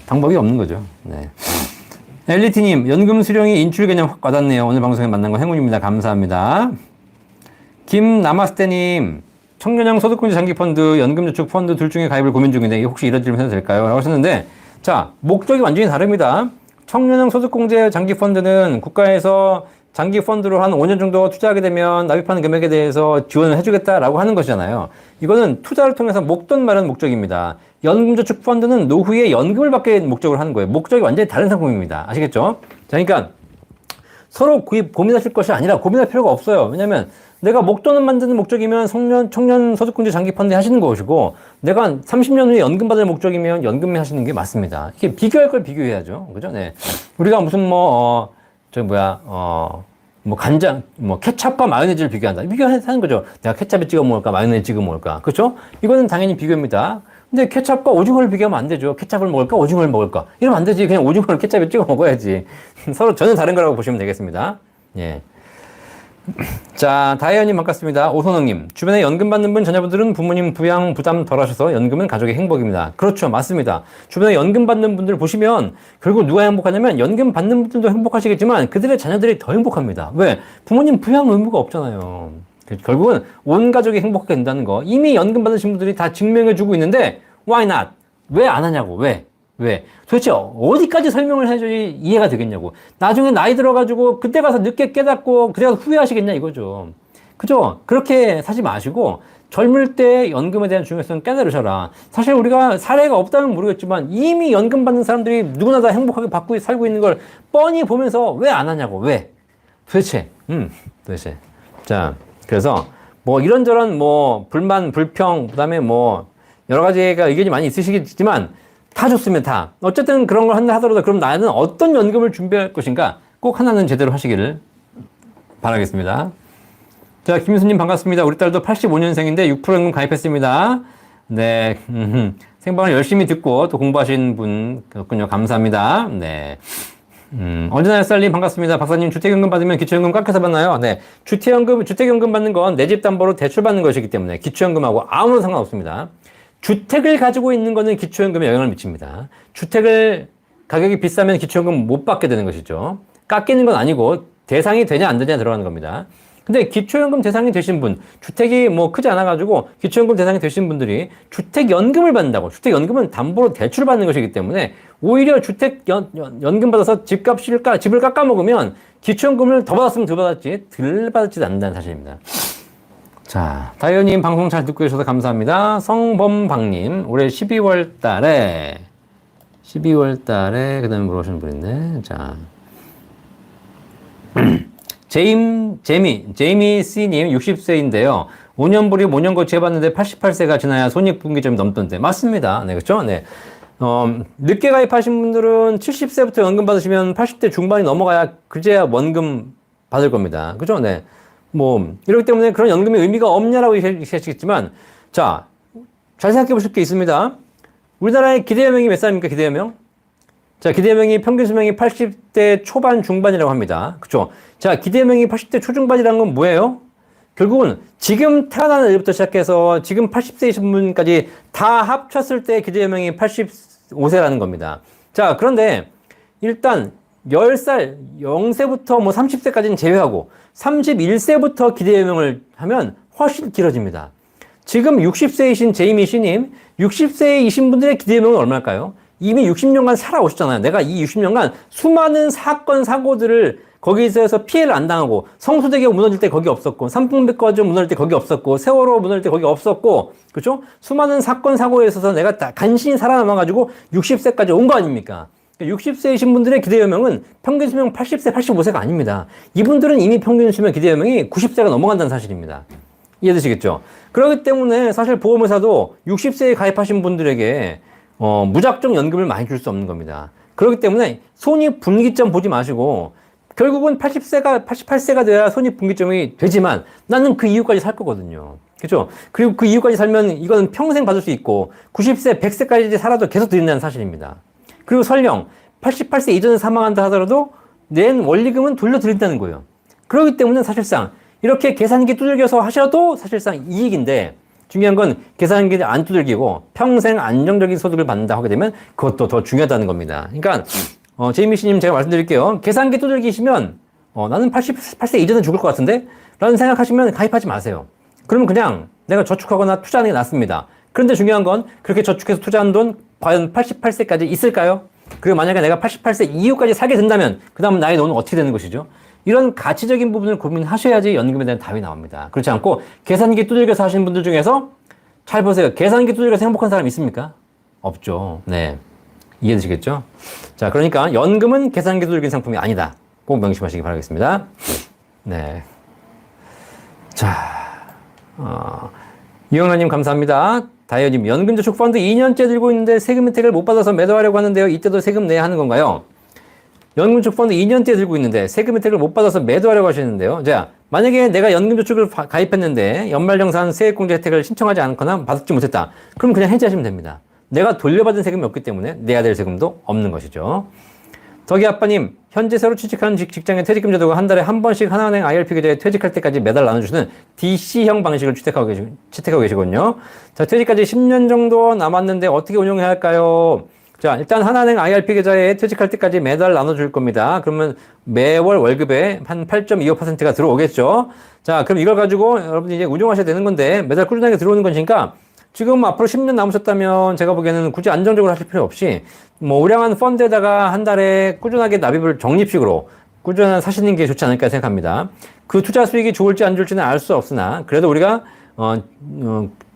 방법이 없는 거죠. 네. 엘리티님, 연금 수령이 인출 개념 확 와닿네요. 오늘 방송에 만난 거 행운입니다. 감사합니다. 김나마스테님, 청년형 소득공제 장기펀드, 연금저축펀드 둘 중에 가입을 고민 중인데 이게 혹시 이런 질문 해도 될까요? 라고 하셨는데 자, 목적이 완전히 다릅니다. 청년형 소득공제 장기펀드는 국가에서 장기펀드로 한 5년 정도 투자하게 되면 납입하는 금액에 대해서 지원을 해주겠다라고 하는 것이잖아요. 이거는 투자를 통해서 목돈 마련 목적입니다. 연금저축펀드는 노후에 연금을 받게 목적으로 하는 거예요. 목적이 완전히 다른 상품입니다. 아시겠죠? 자, 그러니까 서로 고민하실 것이 아니라 고민할 필요가 없어요. 왜냐면 내가 목돈을 만드는 목적이면 청년 소득공제 장기펀드 하시는 것이고 내가 30년 후에 연금 받을 목적이면 연금에 하시는 게 맞습니다. 이게 비교할 걸 비교해야죠. 그죠? 네. 우리가 무슨 간장, 케찹과 마요네즈를 비교한다. 비교하는 거죠. 내가 케찹에 찍어 먹을까, 마요네즈 찍어 먹을까. 그렇죠? 이거는 당연히 비교입니다. 근데 케찹과 오징어를 비교하면 안 되죠. 케찹을 먹을까, 오징어를 먹을까. 이러면 안 되지. 그냥 오징어를 케찹에 찍어 먹어야지. 서로 전혀 다른 거라고 보시면 되겠습니다. 예. 자, 다혜연님 반갑습니다. 오선홍님, 주변에 연금 받는 분 자녀분들은 부모님 부양 부담 덜 하셔서 연금은 가족의 행복입니다. 그렇죠. 맞습니다. 주변에 연금 받는 분들 보시면 결국 누가 행복하냐면 연금 받는 분들도 행복하시겠지만 그들의 자녀들이 더 행복합니다. 왜? 부모님 부양 의무가 없잖아요. 결국은 온 가족이 행복하게 된다는 거 이미 연금 받으신 분들이 다 증명해 주고 있는데 why not? 왜 안 하냐고. 왜? 도대체 어디까지 설명을 해줘야 이해가 되겠냐고. 나중에 나이 들어가지고 그때 가서 늦게 깨닫고 그때 가서 후회하시겠냐 이거죠. 그죠? 그렇게 사지 마시고 젊을 때 연금에 대한 중요성 깨달으셔라. 사실 우리가 사례가 없다면 모르겠지만 이미 연금 받는 사람들이 누구나 다 행복하게 받고 살고 있는 걸 뻔히 보면서 왜 안 하냐고. 왜? 도대체. 자, 그래서 이런저런 불만, 불평, 그다음에 여러 가지가 의견이 많이 있으시겠지만 다 좋습니다. 다. 어쨌든 그런 걸 한다 하더라도 그럼 나는 어떤 연금을 준비할 것인가 꼭 하나는 제대로 하시기를 바라겠습니다. 자, 김수님 반갑습니다. 우리 딸도 85년생인데 6% 연금 가입했습니다. 네. 생방을 열심히 듣고 또 공부하신 분 그렇군요. 감사합니다. 네. 언제나 햇살님 반갑습니다. 박사님 주택연금 받으면 기초연금 깎여서 받나요? 네. 주택연금 받는 건 내 집 담보로 대출 받는 것이기 때문에 기초연금하고 아무런 상관없습니다. 주택을 가지고 있는 거는 기초연금에 영향을 미칩니다. 주택을 가격이 비싸면 기초연금 못 받게 되는 것이죠. 깎이는 건 아니고 대상이 되냐 안 되냐 들어가는 겁니다. 근데 기초연금 대상이 되신 분, 주택이 크지 않아가지고 기초연금 대상이 되신 분들이 주택연금을 받는다고. 주택연금은 담보로 대출을 받는 것이기 때문에 오히려 주택연금 받아서 집을 깎아먹으면 기초연금을 더 받았으면 덜 받았지 덜 받지도 않는다는 사실입니다. 자, 다이어님 방송 잘 듣고 계셔서 감사합니다. 성범방님, 올해 12월 달에, 그 다음에 물어보시는 분 있네. 자. 제이미 C님 60세인데요. 5년 불입 5년 거치 해봤는데 88세가 지나야 손익분기점이 넘던데. 맞습니다. 네, 그렇죠? 네. 늦게 가입하신 분들은 70세부터 연금 받으시면 80대 중반이 넘어가야 그제야 원금 받을 겁니다. 그죠? 네. 이렇기 때문에 그런 연금의 의미가 없냐라고 얘기하시겠지만, 자, 잘 생각해 보실 게 있습니다. 우리나라의 기대연명이 몇 살입니까? 기대연명? 자, 기대연명이 평균 수명이 80대 초반 중반이라고 합니다. 그쵸? 자, 기대연명이 80대 초중반이라는 건 뭐예요? 결국은 지금 태어나는 애부터 시작해서 지금 80세이신 분까지 다 합쳤을 때 기대연명이 85세라는 겁니다. 자, 그런데 일단 10살, 0세부터 30세까지는 제외하고 31세부터 기대연명을 하면 훨씬 길어집니다. 지금 60세이신 제이미 씨님, 60세이신 분들의 기대연명은 얼마일까요? 이미 60년간 살아오셨잖아요. 내가 이 60년간 수많은 사건, 사고들을 거기에 있어서 피해를 안 당하고 성수대교가 무너질 때 거기 없었고 삼풍백화점 무너질 때 거기 없었고 세월호 무너질 때 거기 없었고 그렇죠? 수많은 사건 사고에 있어서 내가 다 간신히 살아남아가지고 60세까지 온 거 아닙니까? 60세이신 분들의 기대여명은 평균 수명 80세, 85세가 아닙니다. 이분들은 이미 평균 수명 기대여명이 90세가 넘어간다는 사실입니다. 이해되시겠죠? 그렇기 때문에 사실 보험회사도 60세에 가입하신 분들에게 무작정 연금을 많이 줄 수 없는 겁니다. 그렇기 때문에 손익분기점 보지 마시고 결국은 88세가 돼야 손익분기점이 되지만 나는 그 이후까지 살 거거든요. 그죠? 그리고 그 이후까지 살면 이거는 평생 받을 수 있고 90세, 100세까지 살아도 계속 드린다는 사실입니다. 그리고 설령 88세 이전에 사망한다 하더라도 낸 원리금은 돌려드린다는 거예요. 그렇기 때문에 사실상 이렇게 계산기 두들겨서 하셔도 사실상 이익인데 중요한 건 계산기 안 두들기고 평생 안정적인 소득을 받는다 하게 되면 그것도 더 중요하다는 겁니다. 그러니까 제이미 씨님 제가 말씀드릴게요. 계산기 두들기시면 나는 88세 이전에 죽을 것 같은데? 라는 생각하시면 가입하지 마세요. 그러면 그냥 내가 저축하거나 투자하는 게 낫습니다. 그런데 중요한 건 그렇게 저축해서 투자한 돈 과연 88세까지 있을까요? 그리고 만약에 내가 88세 이후까지 살게 된다면 그 다음 나의 노는 어떻게 되는 것이죠? 이런 가치적인 부분을 고민하셔야지 연금에 대한 답이 나옵니다. 그렇지 않고 계산기 두들겨서 하시는 분들 중에서 잘 보세요. 계산기 두들겨서 행복한 사람 있습니까? 없죠. 네. 이해되시겠죠? 자, 그러니까 연금은 계산기 두들긴 상품이 아니다. 꼭 명심하시기 바라겠습니다. 네. 자, 이영란님 감사합니다. 다이어님, 연금저축펀드 2년째 들고 있는데 세금 혜택을 못 받아서 매도하려고 하는데요. 이때도 세금 내야 하는 건가요? 연금저축펀드 2년째 들고 있는데 세금 혜택을 못 받아서 매도하려고 하시는데요. 자, 만약에 내가 연금저축을 가입했는데 연말정산 세액공제 혜택을 신청하지 않거나 받지 못했다. 그럼 그냥 해지하시면 됩니다. 내가 돌려받은 세금이 없기 때문에 내야 될 세금도 없는 것이죠. 덕이 아빠님, 현재 새로 취직하는 직장의 퇴직금 제도가 한 달에 한 번씩 하나은행 IRP 계좌에 퇴직할 때까지 매달 나눠주는 DC형 방식을 채택하고 계시거든요. 자, 퇴직까지 10년 정도 남았는데 어떻게 운영해야 할까요? 자, 일단 하나은행 IRP 계좌에 퇴직할 때까지 매달 나눠줄 겁니다. 그러면 매월 월급에 한 8.25%가 들어오겠죠. 자, 그럼 이걸 가지고 여러분이 이제 운용하셔야 되는 건데 매달 꾸준하게 들어오는 거니까 지금 앞으로 10년 남으셨다면 제가 보기에는 굳이 안정적으로 하실 필요 없이 뭐 우량한 펀드에다가 한 달에 꾸준하게 납입을 적립식으로 꾸준히 사시는 게 좋지 않을까 생각합니다. 그 투자 수익이 좋을지 안 좋을지는 알 수 없으나 그래도 우리가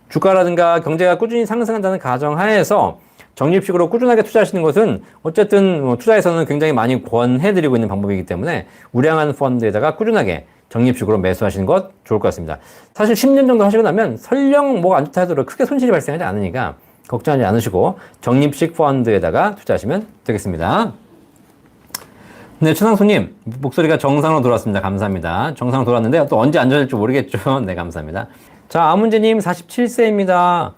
주가라든가 경제가 꾸준히 상승한다는 가정하에서 적립식으로 꾸준하게 투자하시는 것은 어쨌든 투자에서는 굉장히 많이 권해드리고 있는 방법이기 때문에 우량한 펀드에다가 꾸준하게 적립식으로 매수하시는 것 좋을 것 같습니다. 사실 10년 정도 하시고 나면 설령 뭐가 안 좋다 하더라도 크게 손실이 발생하지 않으니까 걱정하지 않으시고 적립식 펀드에다가 투자하시면 되겠습니다. 네, 최상수님 목소리가 정상으로 돌아왔습니다. 감사합니다. 정상으로 돌아왔는데 또 언제 안전할지 모르겠죠. 네, 감사합니다. 자, 아문재님 47세입니다.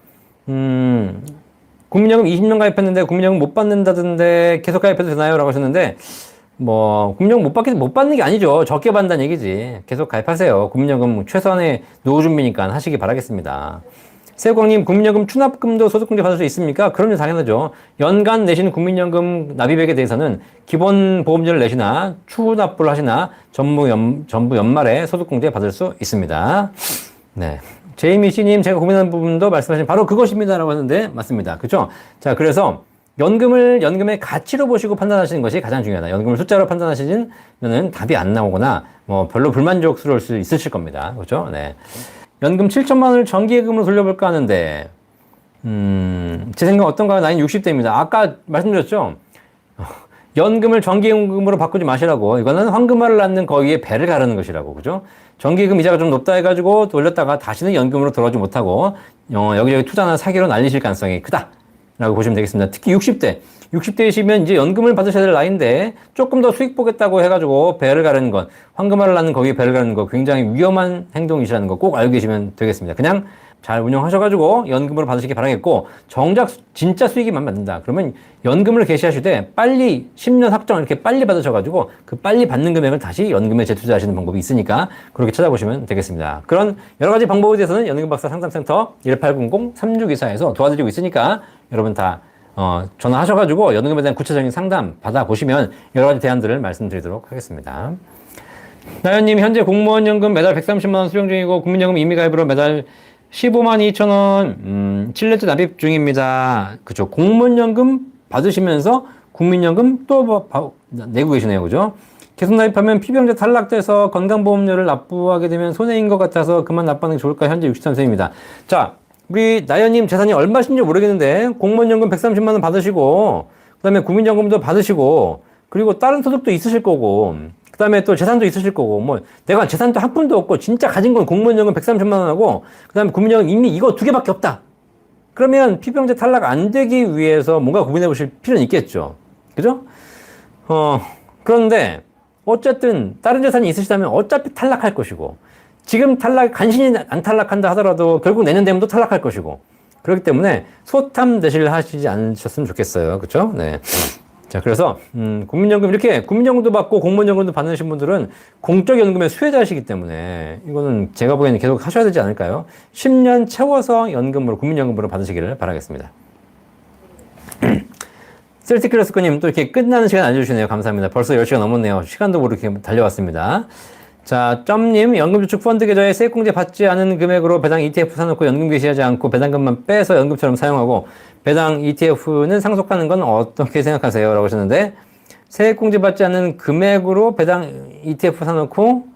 국민연금 20년 가입했는데 국민연금 못 받는다던데 계속 가입해도 되나요? 라고 하셨는데 뭐 국민연금 못 받는 게 아니죠. 적게 받는다는 얘기지. 계속 가입하세요. 국민연금 최소한의 노후 준비니까 하시기 바라겠습니다. 세우광님, 국민연금 추납금도 소득공제 받을 수 있습니까? 그럼요, 당연하죠. 연간 내시는 국민연금 납입액에 대해서는 기본 보험료를 내시나 추납을 하시나 전부 연말에 소득공제 받을 수 있습니다. 네. 제이미 씨님, 제가 고민하는 부분도 말씀하신 바로 그것입니다라고 하는데 맞습니다. 그렇죠? 자, 그래서 연금의 가치로 보시고 판단하시는 것이 가장 중요하다. 연금을 숫자로 판단하시면은 답이 안 나오거나 뭐 별로 불만족스러울 수 있으실 겁니다. 그렇죠? 네. 연금 7천만 원을 정기예금으로 돌려볼까 하는데 제 생각 어떤가요? 나이는 60대입니다. 아까 말씀드렸죠? 연금을 정기예금으로 바꾸지 마시라고. 이거는 황금알을 낳는 거기에 배를 가르는 것이라고. 그죠? 정기예금 이자가 좀 높다 해가지고 돌렸다가 다시는 연금으로 돌아오지 못하고 여기저기 투자나 사기로 날리실 가능성이 크다 라고 보시면 되겠습니다. 특히 60대이시면 이제 연금을 받으셔야 될 나이인데 조금 더 수익 보겠다고 해가지고 배를 가르는 것, 황금알을 낳는 거기에 배를 가르는 거 굉장히 위험한 행동이시라는 거 꼭 알고 계시면 되겠습니다. 그냥 잘 운영하셔가지고 연금으로 받으시기 바라겠고, 정작 진짜 수익이만 받는다 그러면 연금을 개시하실 빨리 10년 확정 이렇게 빨리 받으셔가지고 그 빨리 받는 금액을 다시 연금에 재투자하시는 방법이 있으니까 그렇게 찾아보시면 되겠습니다. 그런 여러 가지 방법에 대해서는 연금박사 상담센터 1800-3624에서 도와드리고 있으니까 여러분 다 전화하셔가지고 연금에 대한 구체적인 상담 받아보시면 여러 가지 대안들을 말씀드리도록 하겠습니다. 나연님, 현재 공무원 연금 매달 130만 원 수령 중이고 국민연금 임의가입으로 매달 15만 2천 원 7년째 납입 중입니다. 그죠? 공무원연금 받으시면서 국민연금 또 내고 계시네요. 그죠? 계속 납입하면 피부형제 탈락돼서 건강보험료를 납부하게 되면 손해인 것 같아서 그만 납부하는 게 좋을까요? 현재 63세입니다. 자, 우리 나연님 재산이 얼마신지 모르겠는데 공무원연금 130만 원 받으시고 그다음에 국민연금도 받으시고 그리고 다른 소득도 있으실 거고 그다음에 또 재산도 있으실 거고 뭐 내가 재산도 한 푼도 없고 진짜 가진 건 공무원연금 130만 원하고 그다음에 국민연금 이미 이거 두 개밖에 없다. 그러면 피부형제 탈락 안 되기 위해서 뭔가 고민해 보실 필요는 있겠죠. 그죠? 그런데 어쨌든 다른 재산이 있으시다면 어차피 탈락할 것이고 지금 간신히 안 탈락한다 하더라도 결국 내년 되면 또 탈락할 것이고 그렇기 때문에 소탐대실 하시지 않으셨으면 좋겠어요. 그렇죠? 네. 자, 그래서 국민연금 이렇게 국민연금도 받고 공무원연금도 받으신 분들은 공적연금의 수혜자이시기 때문에 이거는 제가 보기에는 계속 하셔야 되지 않을까요? 10년 채워서 연금으로 국민연금으로 받으시기를 바라겠습니다. 셀티클래스코님 또 이렇게 끝나는 시간 알려주시네요. 감사합니다. 벌써 10시가 넘었네요. 시간도 모르게 달려왔습니다. 자, 점님, 연금저축 펀드 계좌에 세액공제 받지 않은 금액으로 배당 ETF 사놓고 연금 개시하지 않고 배당금만 빼서 연금처럼 사용하고 배당 ETF는 상속하는 건 어떻게 생각하세요? 라고 하셨는데 세액공제 받지 않는 금액으로 배당 ETF 사놓고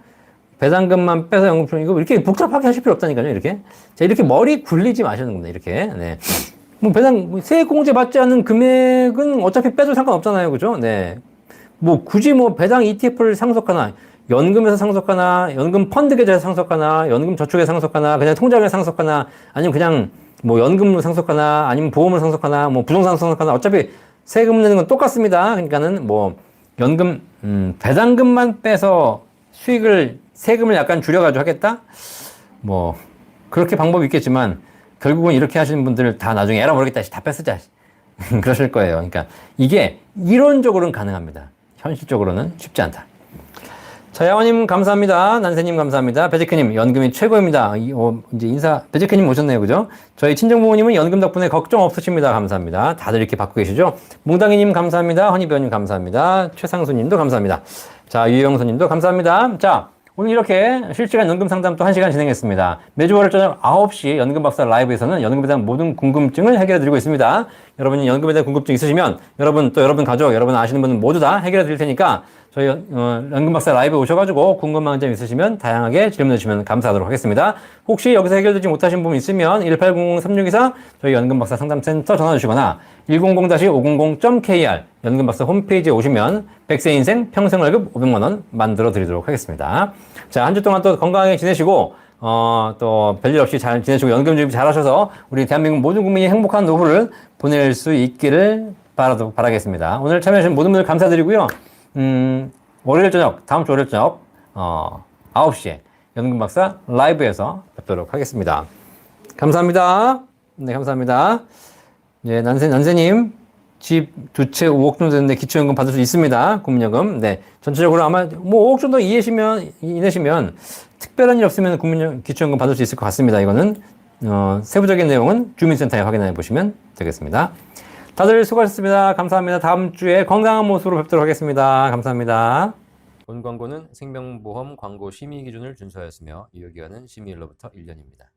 배당금만 빼서 연금처럼 이거 이렇게 복잡하게 하실 필요 없다니까요. 이렇게. 자, 이렇게 머리 굴리지 마시는 겁니다. 이렇게. 네. 뭐 세액공제 받지 않는 금액은 어차피 빼도 상관없잖아요. 그죠? 네. 뭐 굳이 뭐 배당 ETF를 상속하나 연금에서 상속하나, 연금 펀드 계좌에서 상속하나, 연금 저축에 상속하나, 그냥 통장에 상속하나, 아니면 그냥 뭐 연금으로 상속하나, 아니면 보험을 상속하나, 뭐 부동산 상속하나, 어차피 세금 내는 건 똑같습니다. 그러니까는 뭐 연금, 배당금만 빼서 세금을 약간 줄여가지고 하겠다? 뭐, 그렇게 방법이 있겠지만, 결국은 이렇게 하시는 분들 다 나중에 에라 모르겠다. 다 뺏으자. 그러실 거예요. 그러니까 이게 이론적으로는 가능합니다. 현실적으로는 쉽지 않다. 자, 야원님 감사합니다. 난세님 감사합니다. 베제크님 연금이 최고입니다. 이제 베제크님 오셨네요. 그죠? 저희 친정부모님은 연금 덕분에 걱정 없으십니다. 감사합니다. 다들 이렇게 받고 계시죠? 몽당이님 감사합니다. 허니배우님 감사합니다. 최상수님도 감사합니다. 자, 유영수님도 감사합니다. 자, 오늘 이렇게 실시간 연금 상담 또 1시간 진행했습니다. 매주 월요일 저녁 9시 연금박사 라이브에서는 연금에 대한 모든 궁금증을 해결해드리고 있습니다. 여러분이 연금에 대한 궁금증 있으시면 여러분 또 여러분 가족, 여러분 아시는 분은 모두 다 해결해드릴 테니까 저희 연금박사 라이브 오셔가지고 궁금한 점 있으시면 다양하게 질문해 주시면 감사하도록 하겠습니다. 혹시 여기서 해결되지 못하신 부분 있으면 1800-3624 저희 연금박사 상담센터 전화 주시거나 100-500.kr 연금박사 홈페이지에 오시면 100세 인생 평생월급 500만원 만들어 드리도록 하겠습니다. 자, 한 주 동안 또 건강하게 지내시고 또 별일 없이 잘 지내시고 연금 준비 잘 하셔서 우리 대한민국 모든 국민이 행복한 노후를 보낼 수 있기를 바라겠습니다. 오늘 참여해주신 모든 분들 감사드리고요. 월요일 저녁, 다음 주 월요일 저녁, 9시에 연금박사 라이브에서 뵙도록 하겠습니다. 감사합니다. 네, 감사합니다. 네, 난세님, 집 2채 5억 정도 되는데 기초연금 받을 수 있습니다. 국민연금. 네, 전체적으로 아마 뭐 5억 정도 이내시면 특별한 일 없으면 기초연금 받을 수 있을 것 같습니다. 이거는, 세부적인 내용은 주민센터에 확인해 보시면 되겠습니다. 다들 수고하셨습니다. 감사합니다. 다음 주에 건강한 모습으로 뵙도록 하겠습니다. 감사합니다. 본 광고는 생명보험 광고 심의 기준을 준수하였으며 유효기간은 심의일로부터 1년입니다.